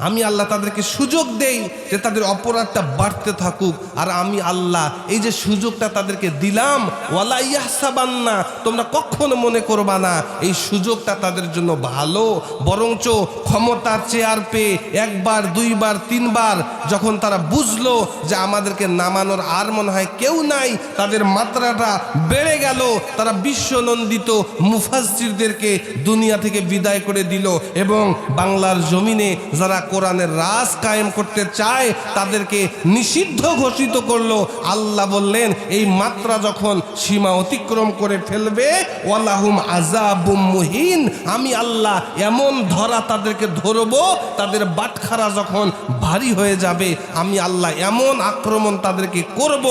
আমি আল্লাহ তাদেরকে সুযোগ দেই যে তাদের অপরাধটা বাড়তে থাকুক। আর আমি আল্লাহ এই যে সুযোগটা তাদেরকে দিলাম, ওয়ালা ইয়াহসাবান্না, তোমরা কখনো মনে করবা না এই সুযোগটা তাদের জন্য ভালো, বরঞ্চ ক্ষমতার চেয়ার পেয়ে একবার দুইবার তিনবার যখন তারা বুঝলো যে আমাদেরকে নামানোর আর মনে হয় কেউ নাই, তাদের মাত্রাটা বেড়ে গেল, তারা বিশ্বনন্দিত মুফাসসিরদেরকে দুনিয়া থেকে বিদায় করে দিল এবং বাংলার জমিনে যারা কোরআনের রাজ কায়েম করতে চায় তাদেরকে নিষিদ্ধ ঘোষিত করলো। আল্লাহ বললেন, এই মাত্রা যখন সীমা অতিক্রম করে ফেলবে, ওয়ালাহুম আযাবুম মুহিন, আমি আল্লাহ এমন ধরা তাদেরকে ধরবো, তাদের বাটখারা যখন ভারী হয়ে যাবে আমি আল্লাহ এমন আক্রমণ তাদেরকে করব,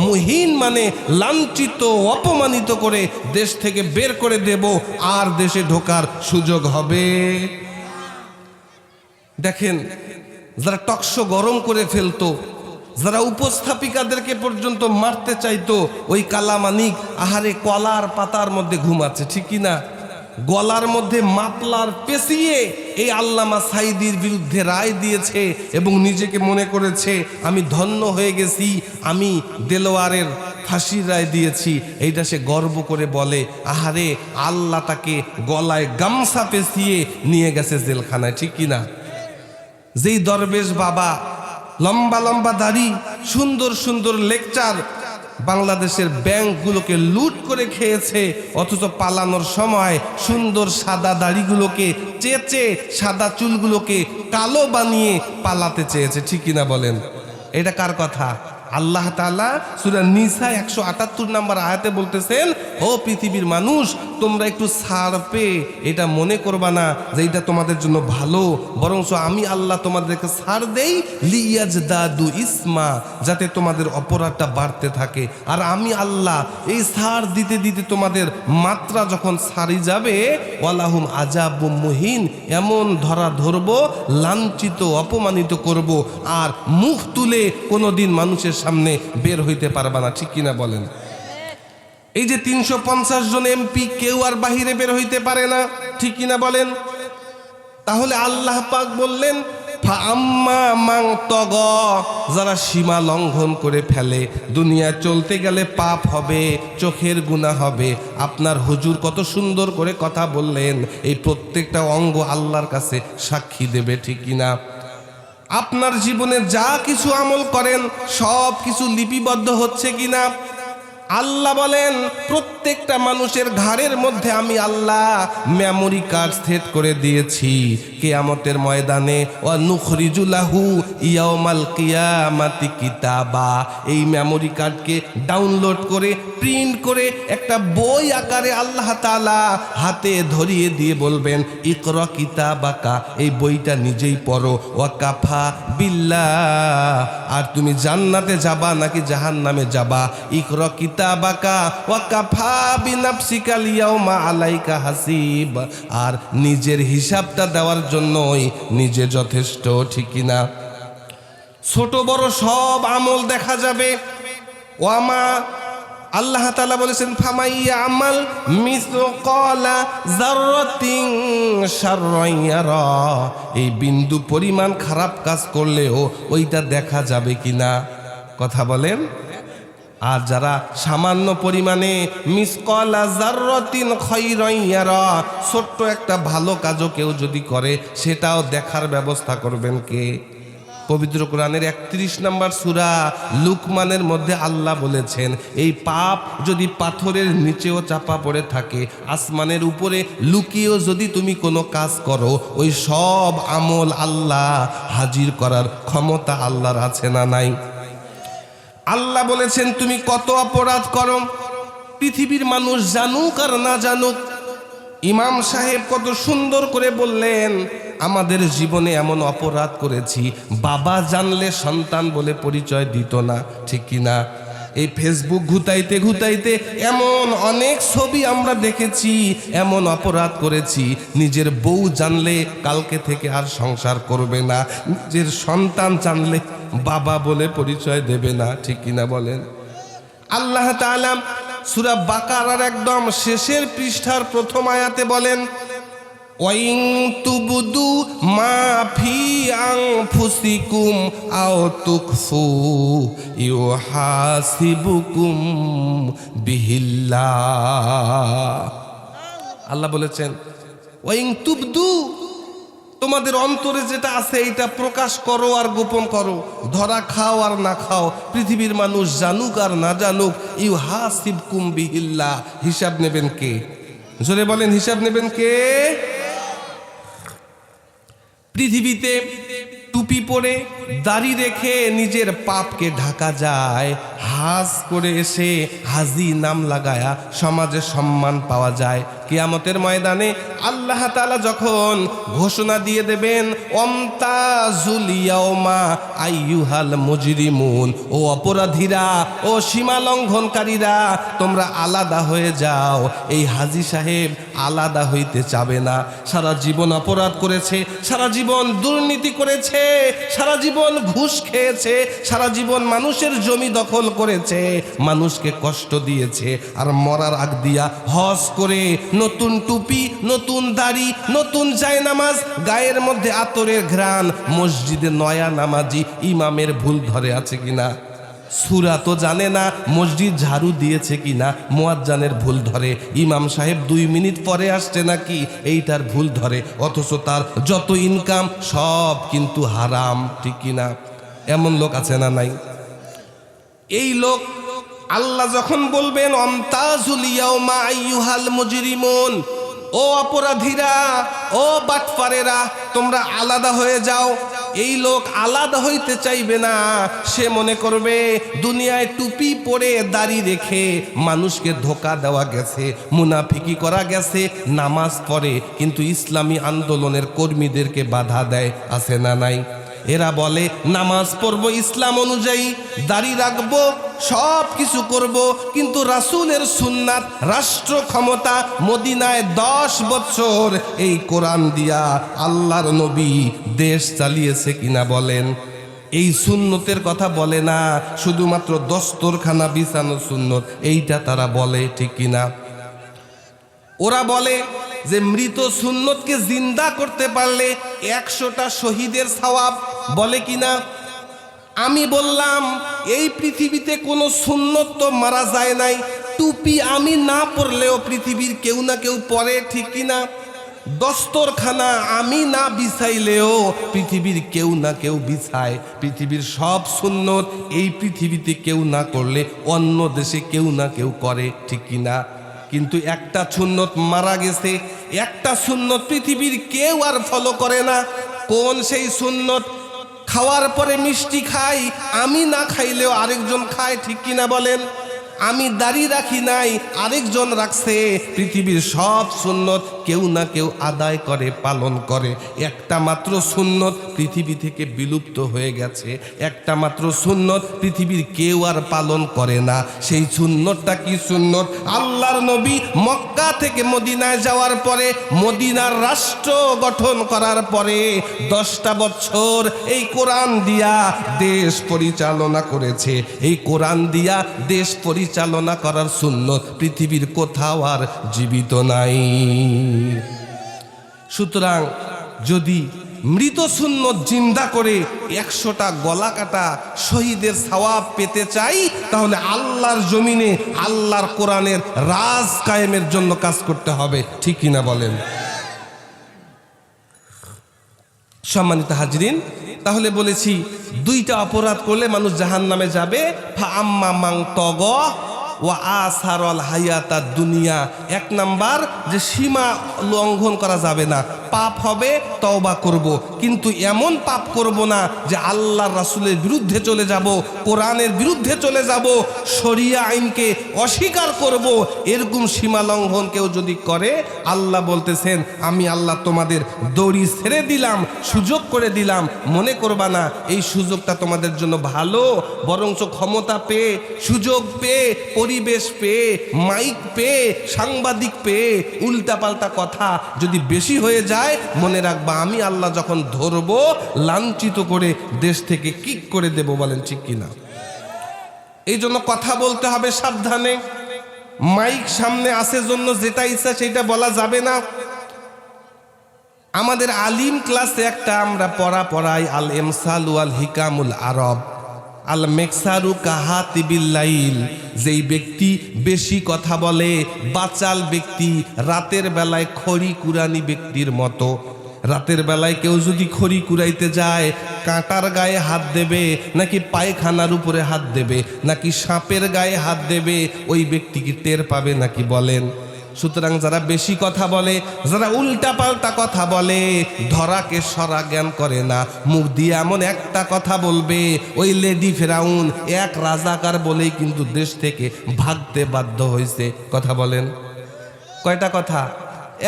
মুহিন মানে লাঞ্ছিত অপমানিত করে দেশ থেকে বের করে দেব, আর দেশে ঢোকার সুযোগ হবে। দেখেন, যারা টকশো গরম করে ফেলতো, যারা উপস্থাপিকাদেরকে পর্যন্ত মারতে চাইতো, ওই কালামানিক আহারে কলার পাতার মধ্যে ঘুমাচ্ছে, ঠিক কি না? গলার মধ্যে মাপলার পেঁচিয়ে এই আল্লামা সাঈদীর বিরুদ্ধে রায় দিয়েছে এবং নিজেকে মনে করেছে আমি ধন্য হয়ে গেছি, আমি দেলোয়ারের ফাঁসির রায় দিয়েছি। এইটা সে গর্ব করে বলে। আহারে, আল্লাহ তাকে গলায় গামছা পেঁচিয়ে নিয়ে গেছে জেলখানায়, ঠিক কি না? যেই দরবেশ বাবা লম্বা লম্বা দাড়ি, সুন্দর সুন্দর লেকচার, বাংলাদেশের ব্যাংকগুলোকে লুট করে খেয়েছে, অথচ পালানোর সময় সুন্দর সাদা দাড়িগুলোকে চেঁচে সাদা চুলগুলোকে কালো বানিয়ে পালাতে চেয়েছে, ঠিক কিনা বলেন? এটা কার কথা? আল্লাহ তাআলা সূরা নিসা 178 নম্বর আয়াতে বলতেছেন, ও পৃথিবীর মানুষ, তোমরা একটু ছাড় পেয়ে এটা মনে করবা না যে এটা তোমাদের জন্য ভালো, বরঞ্চ আমি আল্লাহ তোমাদেরকে ছাড় দেই লিয়াজদাদু ইসমা, যাতে তোমাদের অপরাধটা বাড়তে থাকে। আর আমি আল্লাহ এই ছাড় দিতে দিতে তোমাদের মাত্রা যখন ছাড়ি যাবে, ওয়ালাহুম আযাবুম মুহিন, এমন ধরা ধরবো, লাঞ্ছিত অপমানিত করব, আর মুখ তুলে কোনোদিন মানুষের সামনে বের হইতে পারবা না, ঠিক কিনা বলেন? এই যে 350 জন এমপি, কেউ আর বাহিরে বের হইতে পারে না, ঠিক কিনা বলেন? তাহলে আল্লাহ পাক বললেন, ফাআম্মা মান তাগা, যারা সীমা লঙ্ঘন করে ফেলে, দুনিয়া চলতে গেলে পাপ হবে, চোখের গুনাহ হবে। আপনার হুজুর কত সুন্দর করে কথা বললেন, এই প্রত্যেকটা অঙ্গ আল্লাহর কাছে সাক্ষী দেবে, ঠিক কিনা? আপনার জীবনে যা কিছু আমল করেন সব কিছু লিপিবদ্ধ হচ্ছে কিনা? আল্লাহ বলেন, প্রত্যেকটা মানুষের ঘাড়ের মধ্যে আমি আল্লাহ মেমোরি কার্ড সেট করে দিয়েছি। কিয়ামতের ময়দানে ওয়া নুখরিজু লাহু ইয়াউমাল কিয়ামাতি কিতাবা, এই মেমোরি কার্ডকে ডাউনলোড করে প্রিন্ট করে একটা বই আকারে আল্লাহ তাআলা হাতে ধরিয়ে দিয়ে বলবেন, ইকরা কিতাবাকা, এই বইটা নিজেই পড়ো, ওয়া কাফা বিল্লাহ, আর তুমি জান্নাতে যাবা নাকি জাহান্নামে যাবা, ইকরা কিতাবাকা ওয়া কাফা বিনাফসিকা ইয়াউমা আলাইকা হাসিব, আর নিজের হিসাবটা দেওয়ার জন্যই নিজে যথেষ্ট, ঠিক কিনা? ছোট বড় সব আমল দেখা যাবে। ওয়ামা, আল্লাহ তাআলা বলেছেন, ফামাইয়া আমাল মিসকালা যাররাতিন শাররান ইয়ারা, এই বিন্দু পরিমাণ খারাপ কাজ করলেও ওইটা দেখা যাবে কিনা? কথা বলেন। আর যারা সামান্য পরিমাণে মিসকালা যাররাতিন খায়রান ইয়ারা, ছোট্ট একটা ভালো কাজও কেউ যদি করে সেটাও দেখার ব্যবস্থা করবেন কে? পবিত্র কোরআনের 31 নম্বর সূরা লুকমানের মধ্যে আল্লাহ বলেছেন, এই পাপ যদি পাথরের নিচেও চাপা পড়ে থাকে, আসমানের উপরে লুকিয়েও যদি তুমি কোনো কাজ করো, ওই সব আমল আল্লাহ হাজির করার ক্ষমতা আল্লাহর আছে না নাই? আল্লাহ বলেছেন, তুমি কত অপরাধ করো, পৃথিবীর মানুষ জানুক আর না জানুক। ইমাম সাহেব কত সুন্দর করে বললেন, আমাদের জীবনে এমন অপরাধ করেছি, বাবা জানলে সন্তান বলে পরিচয় দিত না, ঠিক কিনা? এই ফেসবুক ঘুতাইতে ঘুতাইতে এমন অনেক ছবি আমরা দেখেছি, এমন অপরাধ করেছি, নিজের বউ জানলে কালকে থেকে আর সংসার করবে না, নিজের সন্তান জানলে বাবা বলে পরিচয় দেবে না, ঠিক কিনা বলেন? আল্লাহ তাআলা সূরা বাকারার একদম শেষের পৃষ্ঠার প্রথম আয়াতে বলেন, ওয়াইন তুবদু মা ফি আনফুসিকুম আও তুখফু ইউহাসিবুকুম বিহিল্লাহ। আল্লাহ বলেছেন ওয়াইন তুবদু, তোমাদের অন্তরে যেটা আছে এটা প্রকাশ করো আর গোপন করো, ধরা খাও আর না খাও, পৃথিবীর মানুষ জানুক আর না জানুক, ইউহাসিবকুম বিহিল্লাহ, হিসাব নেবেন কে? জোরে বলেন, হিসাব নেবেন কে? পৃথিবীতে টুপি পরে দাড়ি রেখে নিজের পাপকে ঢাকা যায়, হাজ করে এসে হাজি নাম লাগায়া সমাজে সম্মান পাওয়া যায়। কিয়ামতের ময়দানে আল্লাহ তাআলা যখন ঘোষণা দিয়ে দেবেন, ওয়ামতাজুল ইয়াওমা আইয়ুহাল মুজরিমুন, ও অপরাধীরা, ও সীমা লঙ্ঘনকারীরা, তোমরা আলাদা হয়ে যাও। এই হাজি সাহেব আলাদা হইতে চাবে না, সারা জীবন অপরাধ করেছে, সারা জীবন দুর্নীতি করেছে, সারা জীবন ঘুষ খেয়েছে, সারা জীবন মানুষের জমি দখল করেছে, মানুষকে কষ্ট দিয়েছে, আর মরার আগ দিয়া হজ করে নতুন টুপি, নতুন দাড়ি, নতুন জায়নামাজ, গায়ের মধ্যে আতরের ঘ্রাণ, মসজিদে নয়া নামাজি ইমামের ভুল ধরে আছে কিনা, সূরা তো জানে না, মসজিদ ঝাড়ু দিয়েছে কিনা মুয়াজ্জিনের ভুল ধরে, ইমাম সাহেব 2 মিনিট পরে আসছে নাকি এইটার ভুল ধরে, অথচ তার যত ইনকাম সব কিন্তু হারাম, ঠিক কিনা? এমন লোক আছে না নাই? এই লোক আল্লাহ যখন বলবেন আমতাজুল ইয়াওমা আইয়ুহাল মুজরিমুন, ও অপরাধীরা, ও বাটপারেরা, তোমরা আলাদা হয়ে যাও, এই লোক আলাদা হইতে চাইবে না। সে মনে করবে দুনিয়ায় টুপি পরে দাড়ি রেখে মানুষকে ধোকা দেওয়া গেছে, মুনাফিকি করা গেছে, নামাজ পড়ে কিন্তু ইসলামী আন্দোলনের কর্মীদেরকে বাধা দেয়, আছে না নাই? এরা বলে নামাজ পড়বো ইসলাম অনুযায়ী, দাড়ি রাখবো, সব কিছু করব, কিন্তু রাসূলের সুন্নাত, রাষ্ট্র ক্ষমতা, মদিনায় 10 বছর এই কোরআন দিয়া আল্লাহর নবী দেশ চালিয়েছে কিনা বলেন? এই সুন্নতের কথা বলে না, শুধুমাত্র দস্তরখানা বিছানো সুন্নত, এইটা তারা বলে, ঠিক কিনা? ওরা বলে যে মৃত সুন্নতকে জিন্দা করতে পারলে 100টা শহীদের সওয়াব, বলে কিনা? আমি বললাম এই পৃথিবীতে কোনো সুন্নত তো মারা যায় নাই, টুপি আমি না পরলেও পৃথিবীর কেউ না কেউ পরে, ঠিক কিনা? দস্তরখানা আমি না বিছাইলেও পৃথিবীর কেউ না কেউ বিছায়, পৃথিবীর সব সুন্নত এই পৃথিবীতে কেউ না করলে অন্য দেশে কেউ না কেউ করে, ঠিক কিনা? কিন্তু একটা সুন্নত মারা গেছে, একটা সুন্নত পৃথিবীর কেউ আর ফলো করে না। কোন সেই সুন্নত? খাওয়ার পরে মিষ্টি খাই, আমি না খাইলেও আরেকজন খায়, ঠিক কিনা বলেন? আমি দাড়ি রাখি নাই, আরেকজন রাখছে, পৃথিবীর সব সুন্নত কেউ না কেউ আদায় করে, পালন করে। একটা মাত্র সুন্নত পৃথিবী থেকে বিলুপ্ত হয়ে গেছে, একটা মাত্র সুন্নত পৃথিবীর কেউ আর পালন করে না। সেই সুন্নতটা কি সুন্নত? আল্লাহর নবী মক্কা থেকে মদিনায় যাওয়ার পরে, মদিনার রাষ্ট্র গঠন করার পরে 10টা বছর এই কোরআন দিয়া দেশ পরিচালনা করেছে। এই কোরআন দিয়া দেশ পরিচালনা করার সুন্নত পৃথিবীর কোথাও আর জীবিত নাই। সুতরাং যদি মৃত সুন্নত জিন্দা করে 100টা গলা কাটা শহীদের সওয়াব পেতে চাই, তাহলে আল্লাহর জমিনে আল্লাহর কোরআনের রাজ কায়েমের জন্য কাজ করতে হবে, ঠিক কিনা বলেন? সম্মানিত হাজরিন, তাহলে বলেছি 2টা অপরাধ করলে মানুষ জাহান্নামে যাবে। ফা আম্মা মাং তগ ওয়া আসারল হায়াতা দুনিয়া, 1 নাম্বার যে সীমা লঙ্ঘন করা যাবে না, পাপ হবে তওবা করব, কিন্তু এমন পাপ করব না যে আল্লাহর রাসূলের বিরুদ্ধে চলে যাব, কোরআনের বিরুদ্ধে চলে যাব, শরিয়া আইনকে অস্বীকার করব। এরকম সীমা লঙ্ঘন কেউ যদি করে, আল্লাহ বলতেছেন আমি আল্লাহ তোমাদের দড়ি ছেড়ে দিলাম, সুযোগ করে দিলাম। মনে করবা না এই সুযোগটা তোমাদের জন্য ভালো, বরঞ্চ ক্ষমতা পেয়ে, সুযোগ পেয়ে, পরিবেশ পেয়ে, মাইক পেয়ে, সাংবাদিক পেয়ে উল্টাপাল্টা কথা যদি বেশি হয়ে যায়, মনে রাখবা আমি আল্লাহ যখন ধরবো লাঞ্ছিত করে দেশ থেকে কিক করে দেব। বলেন ঠিক কিনা? এই জন্য কথা বলতে হবে সাবধানে। মাইক সামনে আসে জন্য যেটা ইচ্ছা সেটা বলা যাবে না। আমাদের আলিম ক্লাসে একটা আমরা পড়াই আল এমসালু আল হিকামুল আরব আল মেকসারু কাহাতিবিল্লাইল। যেই ব্যক্তি বেশি কথা বলে, বাচাল ব্যক্তি, রাতের বেলায় খড়ি কুরানি ব্যক্তির মতো। রাতের বেলায় কেউ যদি খড়ি কুড়াইতে যায়, কাঁটার গায়ে হাত দেবে নাকি পায়খানার উপরে হাত দেবে নাকি সাপের গায়ে হাত দেবে, ওই ব্যক্তি কি টের পাবে নাকি? বলেন। সুতরাং যারা বেশি কথা বলে, যারা উল্টাপাল্টা কথা বলে, ধরাকে সরা জ্ঞান করে না, মুখ দিয়ে এমন একটা কথা বলবে, ওই লেডি ফেরাউন এক রাজাকার বলেই কিন্তু দেশ থেকে ভাগতে বাধ্য হয়েছে। কথা বলেন। কয়টা কথা?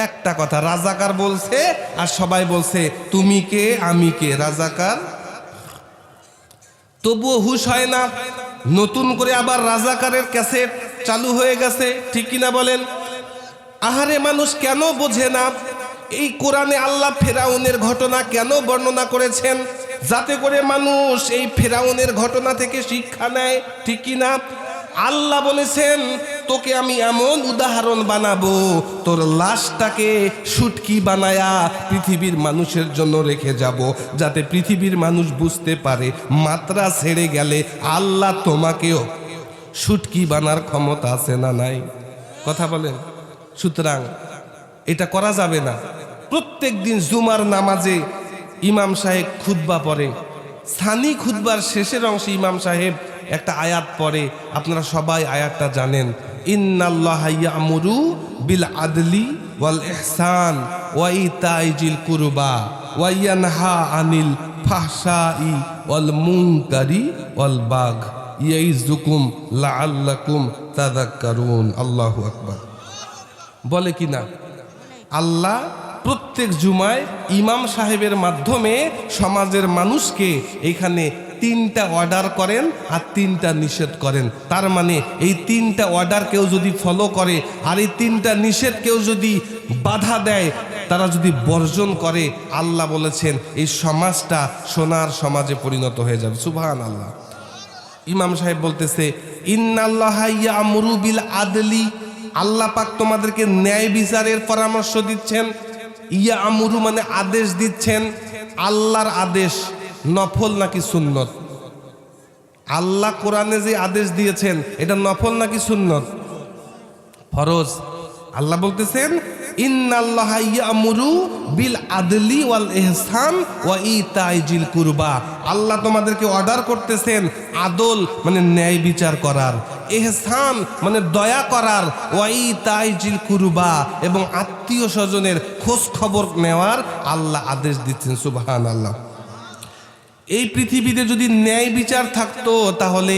একটা কথা। রাজাকার বলছে আর সবাই বলছে তুমি কে আমি কে, রাজাকার। তবুও হুশ হয় না, নতুন করে আবার রাজাকারের ক্যাসেট চালু হয়ে গেছে। ঠিক কিনা বলেন? আহারে মানুষ কেন বোঝে না এই কোরআনে আল্লাহ ফেরাউনের ঘটনা কেন বর্ণনা করেছেন? যাতে করে মানুষ এই ফেরাউনের ঘটনা থেকে শিক্ষা নেয়। ঠিক কিনা? আল্লাহ বলেছেন তোকে আমি এমন উদাহরণ বানাবো, তোর লাশটাকে শুটকি বানায়া পৃথিবীর মানুষের জন্য রেখে যাব, যাতে পৃথিবীর মানুষ বুঝতে পারে মাত্রা ছেড়ে গেলে আল্লাহ তোমাকেও শুটকি বানার ক্ষমতা আছে না নাই? কথা বলেন। সুতরাং এটা করা যাবে না। প্রত্যেক দিন জুমার নামাজে ইমাম সাহেব খুতবা পড়ে, সানি খুতবার শেষের অংশে ইমাম সাহেব একটা আয়াত পড়ে, আপনারা সবাই আয়াতটা জানেন। ইন্নাল্লাহা ইয়ামুরু বিল আদলি ওয়াল ইহসান ওয়া ইতাইজিল কুরবা ওয়া ইয়ানহা আনিল ফাহশাই ওয়াল মুনকারি ওয়াল বাগ ইয়াইযুকুম লাআল্লাকুম তাযাক্কারুন। আল্লাহু আকবার। বলে কিনা? আল্লাহ প্রত্যেক জুমায় ইমাম সাহেবের মাধ্যমে সমাজের মানুষকে এখানে 3টা অর্ডার করেন আর 3টা নিষেধ করেন। তার মানে এই 3টা অর্ডার কেউ যদি ফলো করে আর এই 3টা নিষেধ কেউ যদি বাধা দেয়, তারা যদি বর্জন করে, আল্লাহ বলেছেন এই সমাজটা সোনার সমাজে পরিণত হয়ে যাবে। সুবহানাল্লাহ। ইমাম সাহেব বলতেছে ইন্নাল্লাহা ইয়ামুরু বিল আদলি, আল্লাহ পাক তোমাদেরকে ন্যায় বিচারের পরামর্শ দিচ্ছেন। ইয়া আমুরু মানে আদেশ দিচ্ছেন। আল্লাহর আদেশ নফল নাকি সুন্নত? আল্লাহ কোরআনে যে আদেশ দিয়েছেন এটা নফল নাকি সুন্নত? ফরজ। আল্লাহ বলতেছেন ইন্নাল্লাহা ইয়ামুরু বিল আদলি ওয়াল ইহসান ওয়া ইতাইজিল কুরবা। আল্লাহ তোমাদেরকে অর্ডার করতেছেন আদল মানে ন্যায় বিচার করার, ইহসান মানে দয়া করার, ওয়া ইতাইজিল কুরবা এবং আত্মীয় স্বজনের খোঁজ খবর নেওয়ার আল্লাহ আদেশ দিচ্ছেন। সুবহানাল্লাহ। এই পৃথিবীতে যদি ন্যায় বিচার থাকতো তাহলে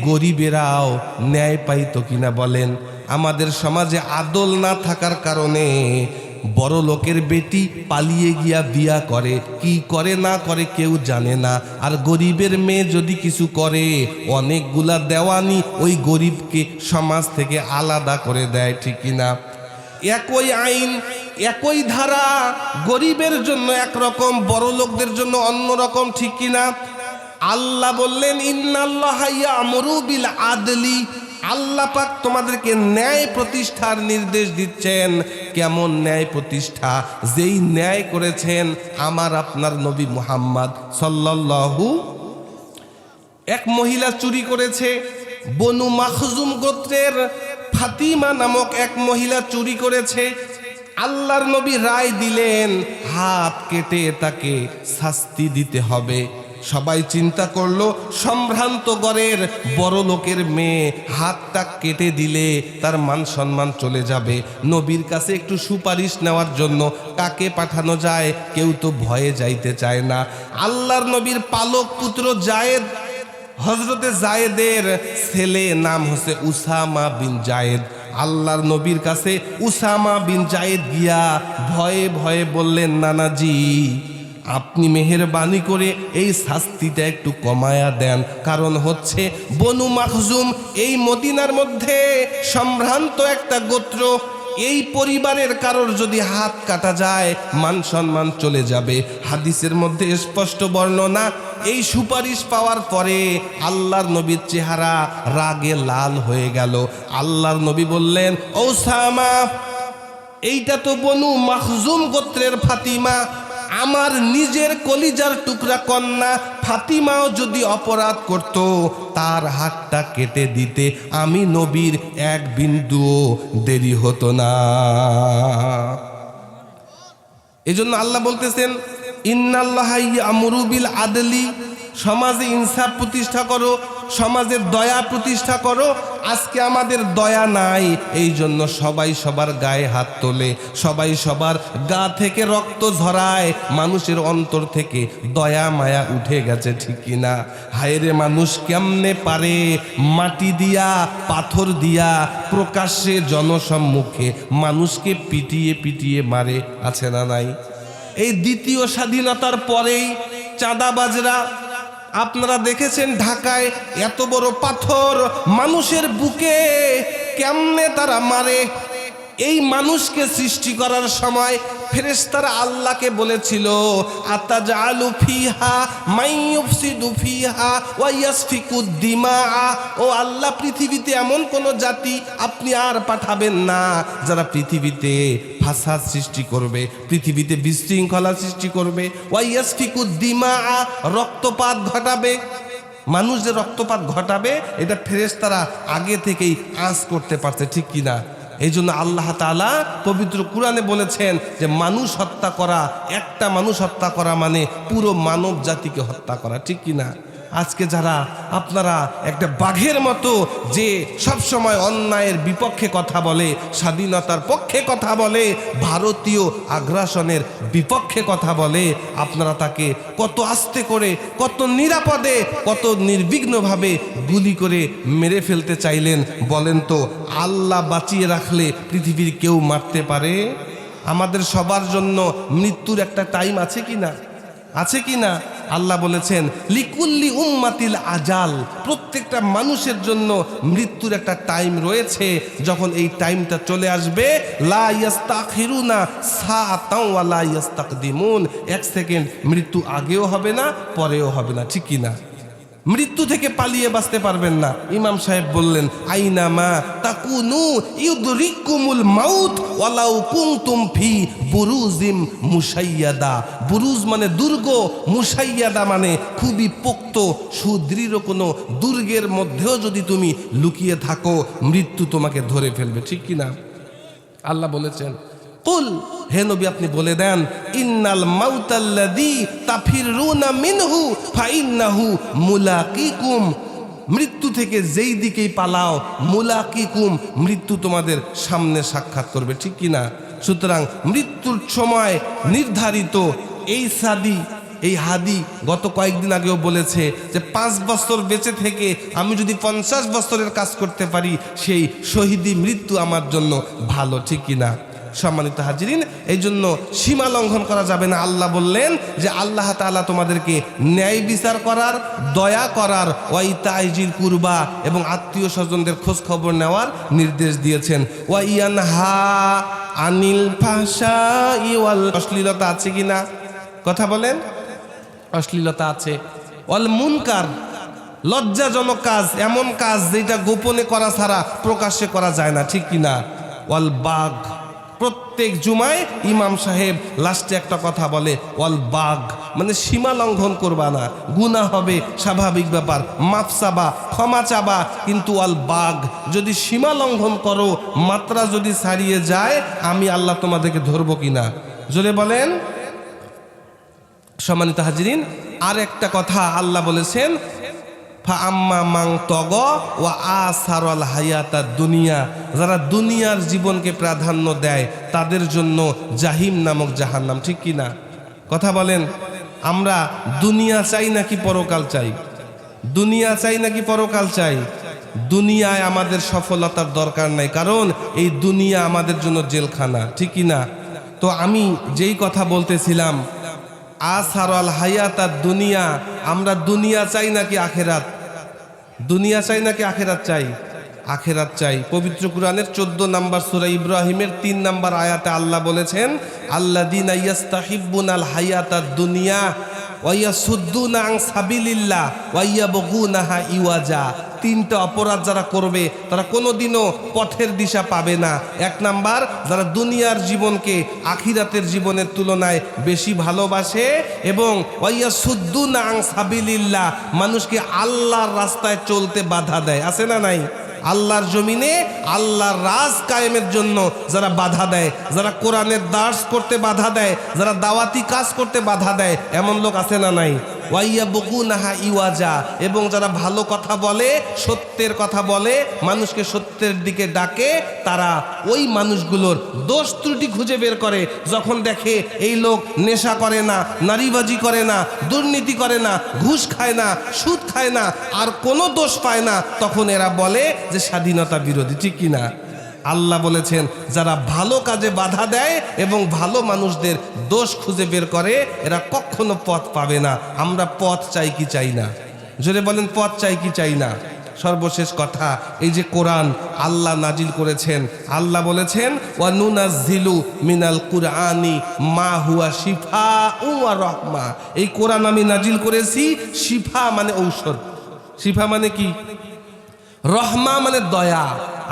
গরিবেরাও ন্যায় পাইতো কিনা বলেন? আমাদের সমাজে আদল না থাকার কারণে বড় লোকের বেটি পালিয়ে গিয়া বিয়া করে, কি করে না করে কেউ জানে না। আর গরিবের মেয়ে যদি কিছু করে, অনেকগুলা দেওয়ানি ওই গরিবকে সমাজ থেকে আলাদা করে দেয়। ঠিক কিনা? একই আইন, একই ধারা, গরিবের জন্য একরকম, বড় লোকদের জন্য অন্যরকম। ঠিক কিনা? আল্লাহ বললেন ইন্নাল্লাহা ইয়ামুরু বিল আদলি, আল্লাহ পাক তোমাদেরকে ন্যায় প্রতিষ্ঠার নির্দেশ দিচ্ছেন। কেমন ন্যায় প্রতিষ্ঠা? যেই ন্যায় করেছেন আমার আপনার নবী মুহাম্মদ সাল্লাল্লাহু। এক মহিলা চুরি করেছে, বনু মাখজুম গোত্রের ফাতিমা নামক এক মহিলা চুরি করেছে। আল্লাহর নবী রায় দিলেন হাত কেটে তাকে শাস্তি দিতে হবে। সবাই চিন্তা করলো সম্ভ্রান্ত ঘরের বড় লোকের মেয়ে হাতটা কেটে দিলে তার মান সম্মান চলে যাবে। নবীর কাছে একটু সুপারিশ নেওয়ার জন্য কাকে পাঠানো যায়? কেউ তো ভয়ে যাইতে চায় না। আল্লাহর নবীর পালক পুত্র জায়েদ, হযরতে জায়েদের ছেলে নাম হচ্ছে উসামা বিন জায়েদ। আল্লাহর নবীর কাছে উসামা বিন জায়েদ গিয়া ভয়ে ভয়ে বললেন, নানাজি আপনি মেহেরবানি করে এই শাস্তিটা একটু কমায়া দেন। কারণ হচ্ছে বনু মাখজুম এই মদিনার মধ্যে সম্ভ্রান্ত একটা গোত্র, এই পরিবারের কারোর যদি হাত কাটা যায় মান সম্মান চলে যাবে। হাদিসের মধ্যে স্পষ্ট বর্ণনা। এই সুপারিশ পাওয়ার পরে আল্লাহর নবীর চেহারা রাগে লাল হয়ে গেল। আল্লাহর নবী বললেন, ওসামা এইটা তো বনু মাখজুম গোত্রের ফাতিমা, আমার নিজের কলিজার টুকরা কন্যা। ফাতিমাও যদি অপরাধ করত তার হাতটা কেটে দিতে আমি নবীর এক বিন্দুও দেরি হতো না। এজন্য আল্লাহ বলতেছেন, ইন্নাল্লাহা ইয়ামুরু বিল আদলি, সমাজে ইনসাফ প্রতিষ্ঠা করো, সমাজে দয়া প্রতিষ্ঠা করো। আজকে আমাদের দয়া নাই, এই জন্য সবাই সবার গায়ে হাত তোলে, সবাই সবার গা থেকে রক্ত ঝরায়, মানুষের অন্তর থেকে দয়া মায়া উঠে গেছে, ঠিক কিনা? হায়রে মানুষ কেমনে পারে মাটি দিয়া পাথর দিয়া প্রকাশ্যে জনসম্মুখে মানুষকে পিটিয়ে পিটিয়ে মারে, আছে না নাই? এই দ্বিতীয় স্বাধীনতার পরেই চাঁদাবাজরা, আপনারা দেখেছেন ঢাকায় এত বড় পাথর মানুষের বুকে কেমনে তারা মারে। এই মানুষকে সৃষ্টি করার সময় ফেরেশতারা আল্লাহকে বলেছিল, আতাজআলু ফিহা মাইয়ুফসিদু ফিহা ওয়া ইয়াসফিকুদ দিমা। ও আল্লাহ, পৃথিবীতে এমন কোন জাতি আপনি আর পাঠাবেন না যারা পৃথিবীতে ফাসাদ সৃষ্টি করবে, পৃথিবীতে বিশৃঙ্খলা সৃষ্টি করবে, ওয়া ইয়াসফিকুদ দিমা, রক্তপাত ঘটাবে। মানুষ যে রক্তপাত ঘটাবে এটা ফেরেশতারা আগে থেকেই আঁচ করতে পারছে, ঠিক কিনা? এই জন্য আল্লাহ তাআলা পবিত্র কুরআনে বলেছেন যে মানুষ হত্যা করা, একটা মানুষ হত্যা করা মানে পুরো মানব জাতিকে হত্যা করা, ঠিক কিনা? আজকে যারা আপনারা একটা বাঘের মতো যে সব সময় অন্যায়ের বিপক্ষে কথা বলে, স্বাধীনতার পক্ষে কথা বলে, ভারতীয় আগ্রাসনের বিপক্ষে কথা বলে, আপনারা তাকে কত আস্তে করে, কত নিরাপদে, কত নির্বিঘ্নভাবে গুলি করে মেরে ফেলতে চাইলেন বলেন তো? আল্লাহ বাঁচিয়ে রাখলে পৃথিবীর কেউ মারতে পারে? আমাদের সবার জন্য মৃত্যুর একটা টাইম আছে কি না? আছে কি না? আল্লাহ বলেছেন, লিকুল্লি উম্মাতিল আজাল, প্রত্যেকটা মানুষের জন্য মৃত্যুর একটা টাইম রয়েছে। যখন এই টাইমটা চলে আসবে, লা ইস্তাখিরুনা সাআতাও ওয়া লা ইস্তাকদিমুন, এক সেকেন্ড মৃত্যু আগেও হবে না, পরেও হবে না, ঠিক কি না? মৃত্যু থেকে পালিয়ে বাঁচতে পারবেন না। ইমাম সাহেব বললেন, আইনামা তাকুনু ইউদরিকুমুল মাউত ওয়ালাউ কুনতুম ফি বুরুজিম মুশাইয়াদা। বুরুজ মানে দুর্গ, মুশাইয়াদা মানে খুবই পোক্ত সুদৃঢ় কোনো দুর্গের মধ্যেও যদি তুমি লুকিয়ে থাকো, মৃত্যু তোমাকে ধরে ফেলবে, ঠিক কিনা? আল্লাহ বলেছেন, কুল, হে নবী আপনি বলে দেন, ইন্নাল মাউতাল্লাযী তাফিরুনা মিনহু ফাইন্নাহু মুলাকিকুম, মৃত্যু থেকে যেই দিকেই পালাও, মুলাকিকুম, মৃত্যু তোমাদের সামনে সাক্ষাৎ করবে, ঠিক কিনা? সুতরাং মৃত্যুর সময় নির্ধারিত। এই সাদি, এই হাদি গত কয়েকদিন আগেও বলেছে যে 5 বছর বেঁচে থেকে আমি যদি 50 বছরের কাজ করতে পারি, সেই শহীদি মৃত্যু আমার জন্য ভালো, ঠিক কিনা? সম্মানিত হাজিরিন, এই জন্য সীমা লঙ্ঘন করা যাবে না। আল্লাহ বললেন যে আল্লাহ তাআলা তোমাদেরকে ন্যায় বিচার করার, দয়া করার, ওয়াইতাইজিল কুরবা এবং আত্মীয় স্বজনদের খোঁজ খবর নেওয়ার নির্দেশ দিয়েছেন। ওয়াইয়ানহা আনিল ফাহশাই ওয়াল, অশ্লীলতা আছে কিনা? কথা বলেন, অশ্লীলতা আছে। ওয়াল মুনকার, লজ্জাজনক কাজ, এমন কাজ যেটা গোপনে করা ছাড়া প্রকাশ্যে করা যায় না, ঠিক কিনা? ওয়াল বাগ, প্রত্যেক জুমায় ইমাম সাহেব লাস্টে একটা কথা বলে, ওয়াল বাগ মানে সীমা লঙ্ঘন করবা না, গুনাহ হবে, স্বাভাবিক ব্যাপার, মাফ চাবা, ক্ষমা চাবা, কিন্তু ওয়াল বাগ, যদি সীমা লঙ্ঘন করো, মাত্রা যদি ছাড়িয়ে যায়, আমি আল্লাহ তোমাদেরকে ধরবো কিনা? জোরে বলেন। সম্মানিত হাজিরিন, আর একটা কথা আল্লাহ বলেছেন, ফাআম্মা মান তাগা ওয়া আসারাল হায়াতাদ দুনিয়া, যারা দুনিয়ার জীবনকে প্রাধান্য দেয় তাদের জন্য জাহিম নামক জাহান্নাম। ঠিক কি না? কথা বলেন, আমরা দুনিয়া চাই নাকি পরকাল চাই? দুনিয়া চাই নাকি পরকাল চাই? দুনিয়ায় আমাদের সফলতার দরকার নাই, কারণ এই দুনিয়া আমাদের জন্য জেলখানা। ঠিক কি না? তো আমি যেই কথা বলতেছিলাম, আসারাল হায়াতাদ দুনিয়া, আমরা দুনিয়া চাই নাকি আখেরাত? দুনিয়া চাই নাকি আখেরাত চাই? আখেরাত চাই। পবিত্র কুরআনের 14 নম্বর সূরা ইব্রাহিমের 3 নম্বর আয়াতে আল্লাহ বলেছেন, আল্লাযীনা ইয়াস্তাহিব্বুনাল হায়াতাদ দুনিয়া ওয়া ইয়াসুদ্দুনা আন সাবিলিল্লাহ ওয়া ইয়াবগুনাহা ইওয়াজা। তিনটা অপরাধ যারা করবে তারা কোনোদিনও পথের দিশা পাবে না। 1 নাম্বার, যারা দুনিয়ার জীবনকে আখিরাতের জীবনের তুলনায় বেশি ভালোবাসে, এবং ওয়া ইয়াসুদ্দুনা আন সাবিলিল্লাহ, মানুষকে আল্লাহর রাস্তায় চলতে বাধা দেয়। আছে না নাই? আল্লাহর জমিনে আল্লাহর রাজ কায়েমের জন্য যারা বাধা দেয়, যারা কোরআনের দার্স করতে বাধা দেয়, যারা দাওয়াতি কাজ করতে বাধা দেয়, এমন লোক আছে না নাই? ওয়াইয়াবগুনাহা ইওয়াজা, এবং যারা ভালো কথা বলে, সত্যের কথা বলে, মানুষকে সত্যের দিকে ডাকে, তারা ওই মানুষগুলোর দোষ ত্রুটি খুঁজে বের করে। যখন দেখে এই লোক নেশা করে না, নারীবাজি করে না, দুর্নীতি করে না, ঘুষ খায় না, সুদ খায় না, আর কোনো দোষ পায় না, তখন এরা বলে যে স্বাধীনতা বিরোধী। ঠিক কি না? আল্লাহ বলেছেন, যারা ভালো কাজে বাধা দেয় এবং ভালো মানুষদের দোষ খুঁজে বের করে, এরা কখনো পথ পাবে না। আমরা পথ চাই কি চাই না? জোরে বলেন, পথ চাই কি চাই না? সর্বশেষ কথা, এই যে কোরআন আল্লাহ নাজিল করেছেন, আল্লাহ বলেছেন, ওয়া নুনাজ্জিলু মিনাল কুরআনি মা হুয়া শিফাউ ওয়া রাহমা। এই কোরআন আমি নাজিল করেছি, শিফা মানে ঔষধ, শিফা মানে কি? রহমা মানে দয়া।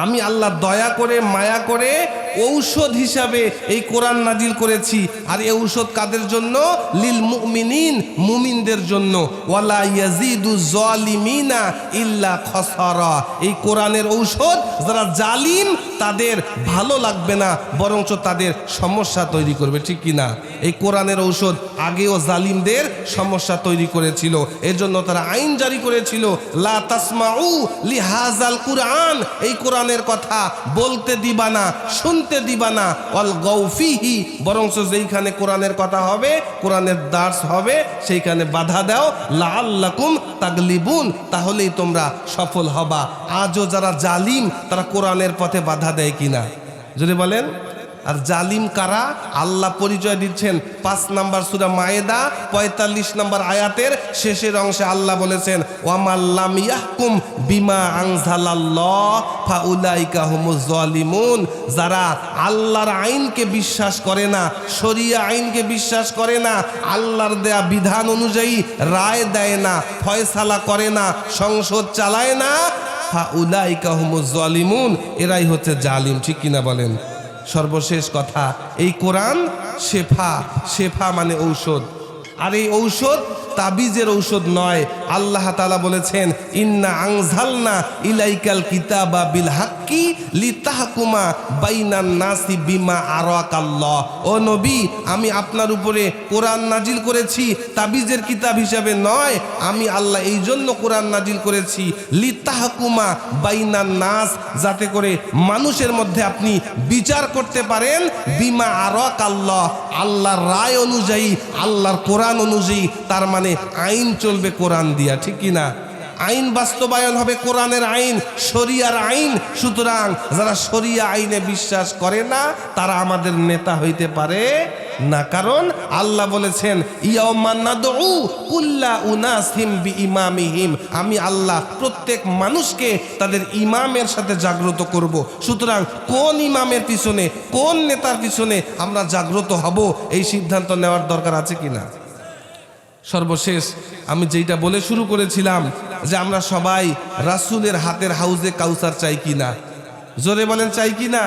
আমি আল্লাহ দয়া করে, মায়া করে ঔষধ হিসাবে এই কোরআন নাজিল করেছি। আর এই ঔষধ কাদের জন্য? লিল মুমিনিন, মুমিনদের জন্য। ওয়ালা ইয়াজিদু যালিমিনা ইল্লা খাসারা। এই কোরআনের ঔষধ যারা জালিম তাদের ভালো লাগবে না, বরঞ্চ তাদের সমস্যা তৈরি করবে। ঠিক কি না? এই কোরআনের ঔষধ আগেও জালিমদের সমস্যা তৈরি করেছিল, এজন্য তারা আইন জারি করেছিল, লা তাসমাউ লিহাযাল কুরআন, এই কোরআনের কথা বলতে দিবা না, শুনতে দিবা না, ওয়াল গাউফিহি, বরঞ্চ যেইখানে কোরআনের কথা হবে, কোরআনের দার্স হবে, সেইখানে বাধা দাও, লাআল্লাকুম তাগলিবুন, তাহলেই তোমরা সফল হবা। আজও যারা জালিম তারা কোরআনের পথে বাধা দেয় কিনা? যদি বলেন। আর জালিম কারা? আল্লাহ পরিচয় দিচ্ছেন 5 নম্বর সূরা মায়েদা 45 নম্বর আয়াতের শেষের অংশে আল্লাহ বলেছেন, ওয়ামাল্লাম ইয়াহকুম বিমা আনজালাল্লাহ ফাউলাইকা হুমুজ জালিমুন। যারা আল্লাহর আইনকে বিশ্বাস করে না, শরিয়া আইনকে বিশ্বাস করে না, আল্লাহর দেয়া বিধান অনুযায়ী রায় দেয় না, ফয়সালা করে না, সংসদ চালায় না, ফাউলাইকা হুমুজ জালিমুন, এরাই হচ্ছে জালিম। ঠিক কিনা বলেন? সর্বশেষ কথা, এই কোরআন শেফা, শেফা মানে ঔষধ। আর এই ঔষধ তাবিজের ঔষধ নয়। আল্লাহ তাআলা বলেছেন, ইন্না আনজালনা ইলাইকাল কিতাবা বিল হাক্কি লিতাহকুমা বাইনান নাসি বিমা আরাকাল্লাহ। ও নবী, আমি আপনার উপরে কোরআন নাজিল করেছি তাবিজের কিতাব হিসাবে নয়, আমি আল্লাহ এই জন্য কোরআন নাজিল করেছি, লিতাহকুমা বাইনান নাস, যাতে করে মানুষের মধ্যে আপনি বিচার করতে পারেন, বিমা আরাকাল্লাহ, আল্লাহর রায় অনুযায়ী, আল্লাহর কোরআন অনুযায়ী। তার মানে আইন চলবে কোরআন দিয়া। ঠিক কি না? আইন বাস্তবায়ন হবে কোরআনের আইন, শরিয়ার আইন। সুতরাং যারা শরিয়া আইনে বিশ্বাস করে না তারা আমাদের নেতা হইতে পারে না, কারণ আল্লাহ বলেছেন, ইয়াউমান নাদউ কুল্লা উনাসিম বিইমামিহিম, আমি আল্লাহ প্রত্যেক মানুষকে তাদের ইমামের সাথে জাগ্রত করব। সুতরাং কোন ইমামের পিছনে, কোন নেতার পিছনে আমরা জাগ্রত হব, এই সিদ্ধান্ত নেওয়ার দরকার আছে কিনা? সর্বশেষ আমি যেটা বলে শুরু করেছিলাম, যে আমরা সবাই রাসূলের হাতের হাউজে কাউসার চাই কিনা? জোরে বলেন, চাই কিনা?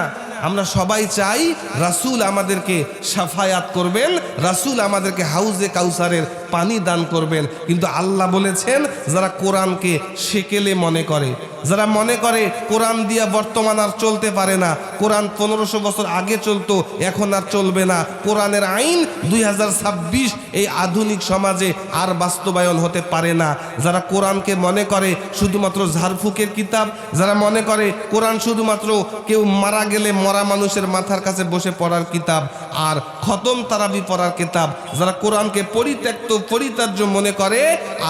আমরা সবাই চাই রাসূল আমাদেরকে শাফায়াত করবেন, রাসূল আমাদেরকে হাউজে কাউসারের পানি দান করবেন। কিন্তু আল্লাহ বলেছেন যারা কোরআনকে সেকেলে মনে করে, যারা মনে করে কোরআন দিয়া বর্তমান আর চলতে পারে না, কোরআন 1500 বছর আগে চলতো এখন আর চলবে না, কোরআনের আইন 2026 এই আধুনিক সমাজে আর বাস্তবায়ন হতে পারে না, যারা কোরআনকে মনে করে শুধুমাত্র ঝাড়ফুঁকের কিতাব, যারা মনে করে কোরআন শুধুমাত্র কেউ মারা গেলে মরা মানুষের মাথার কাছে বসে পড়ার কিতাব আর খতম তারাবি পড়ার কিতাব, যারা কোরআনকে পরিত্যক্ত পরিত্যাজ্য মনে করে,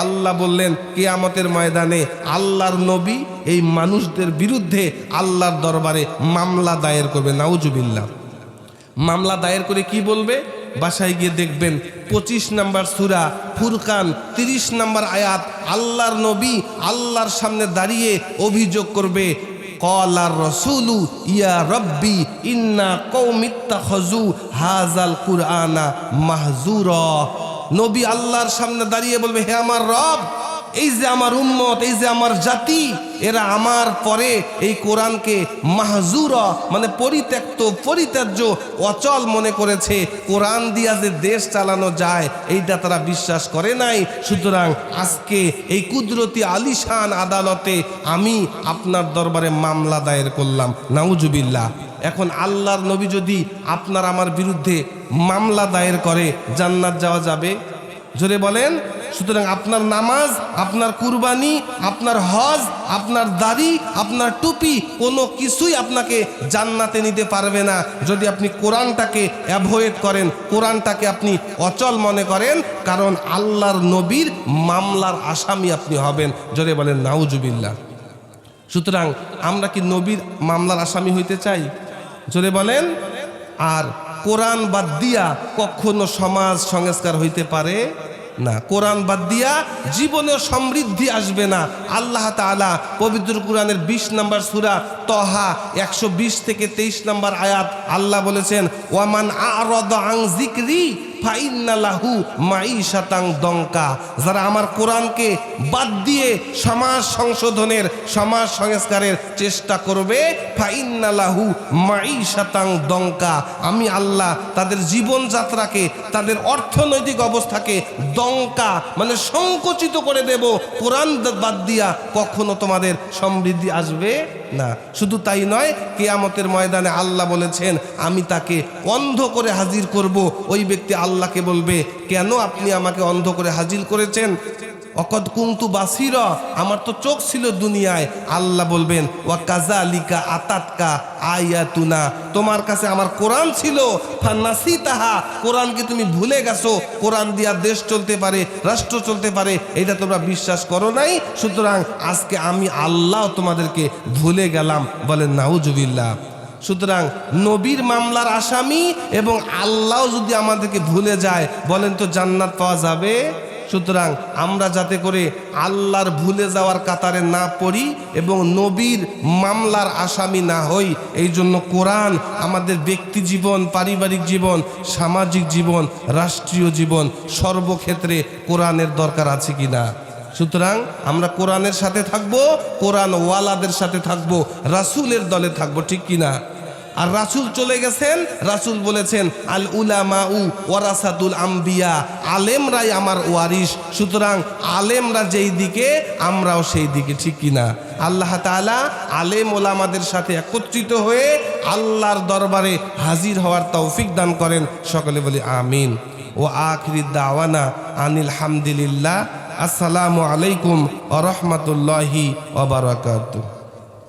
আল্লাহ বললেন কিয়ামতের ময়দানে আল্লাহর নবী এই মানুষদের বিরুদ্ধে আল্লাহর দরবারে মামলা দায়ের করবে। নাউজুবিল্লাহ। মামলা দায়ের করে কি বলবে? বাসায় গিয়ে দেখবেন 25 নম্বর সূরা ফুরকান 30 নম্বর আয়াত, আল্লাহর নবী আল্লাহর সামনে দাঁড়িয়ে অভিযোগ করবে, ক্বালার রাসূলু ইয়া রাব্বি ইন্না কওমি ইত্তাখাযু হাযাল কুরআনা মাহজুরা। নবী আল্লাহর সামনে দাঁড়িয়ে বলবে, হে আমার রব, এই যে আমার উম্মত, এই যে আমার জাতি, এরা আমার পরে এই কোরআনকে মাহজুরা মানে পরিত্যক্ত পরিত্যাজ্য অচল মনে করেছে, কোরআন দিয়া যে দেশ চালানো যায় এইটা তারা বিশ্বাস করে নাই। সুতরাং আজকে এই কুদরতি আলিশান আদালতে আমি আপনার দরবারে মামলা দায়ের করলাম। নাউজুবিল্লাহ। এখন আল্লাহর নবী যদি আপনার আমার বিরুদ্ধে মামলা দায়ের করে জান্নাত যাওয়া যাবে? জোরে বলেন। সুতরাং আপনার নামাজ, আপনার কুরবানি, আপনার হজ, আপনার দাড়ি, আপনার টুপি কোনো কিছুই আপনাকে জান্নাতে নিতে পারবে না যদি আপনি কোরআনটাকে অ্যাভয়েড করেন, কোরআনটাকে আপনি অচল মনে করেন, কারণ আল্লাহর নবীর মামলার আসামি আপনি হবেন। জোরে বলেন নাউজুবিল্লাহ। সুতরাং আমরা কি নবীর মামলার আসামি হইতে চাই? জোরে বলেন। আর কোরআন বাদ দিয়া কখনো সমাজ সংস্কার হইতে পারে না। কোরআন বাদ দিয়া জীবনে সমৃদ্ধি আসবে না। আল্লাহ তাআলা পবিত্র কোরআনের 20 নম্বর সূরা তহা 120 থেকে 23 নম্বর আয়াত আল্লাহ বলেছেন, ওয়ামান আ'রাদা আন যিকরি ফাইন্না লাহু মাঈশাতান দঙ্কা। যারা আমার কোরআনকে বাদ দিয়ে সমাজ সংশোধনের, সমাজ সংস্কারের চেষ্টা করবে, ফাইন্না লাহু মাঈশাতান দঙ্কা, আমি আল্লাহ তাদের জীবনযাত্রাকে, তাদের অর্থনৈতিক অবস্থাকে দঙ্কা মানে সংকুচিত করে দেব। কোরআন বাদ দিয়া কখনো তোমাদের সমৃদ্ধি আসবে না। শুধু তাই নয়, কিয়ামতের ময়দানে আল্লাহ বলেছেন আমি তাকে অন্ধ করে হাজির করব। ওই ব্যক্তি আল্লাহকে বলবে, কেন আপনি আমাকে অন্ধ করে হাজির করেছেন? অকদ কুনতু বাসিরা, আমার তো চোখ ছিল দুনিয়ায়। আল্লাহ বলবেন, ওয়া কাযালিকা আতাতকা আয়াতুনা, তোমার কাছে আমার কোরআন ছিল, ফানাসিতাহা, কোরআনকে তুমি ভুলে গেছো। কোরআন দিয়া দেশ চলতে পারে, রাষ্ট্র চলতে পারে, এটা তোমরা বিশ্বাস করো নাই। সুতরাং আজকে আমি আল্লাহ তোমাদেরকে ভুলে গেলাম। বলেন নাউজুবিল্লাহ। সুতরাং নবীর মামলার আসামি এবং আল্লাহ যদি আমাদেরকে ভুলে যায়, বলেন তো জান্নাত পাওয়া যাবে? সুতরাং আমরা যাতে করে আল্লাহর ভুলে যাওয়ার কাতারে না পড়ি এবং নবীর মামলার আসামি না হই, এই জন্য কোরআন আমাদের ব্যক্তি জীবন, পারিবারিক জীবন, সামাজিক জীবন, রাষ্ট্রীয় জীবন সর্বক্ষেত্রে কোরআনের দরকার আছে কিনা। সুতরাং আমরা কোরআনের সাথে থাকবো, কোরআন ওয়ালাদের সাথে থাকবো, রাসূলের দলে থাকবো, ঠিক কিনা। আর রাসূল চলে গেছেন, রাসূল বলেছেন আল উলামাউ ওয়ারাসাতুল আম্বিয়া, আলেমরাই আমার ওয়ারিস। সুতরাং আলেমরা যেই দিকে আমরাও সেই দিকে, ঠিক কিনা। আল্লাহ তাআলা আলেম ওলামাদের সাথে একত্রিত হয়ে আল্লাহর দরবারে হাজির হওয়ার তৌফিক দান করেন। সকলে বলি আমিন। ও আখিরি দাওয়ানা আনিল হামদুলিল্লাহ। আসসালামু আলাইকুম ওয়া রাহমাতুল্লাহি ওয়া বারাকাতুহু।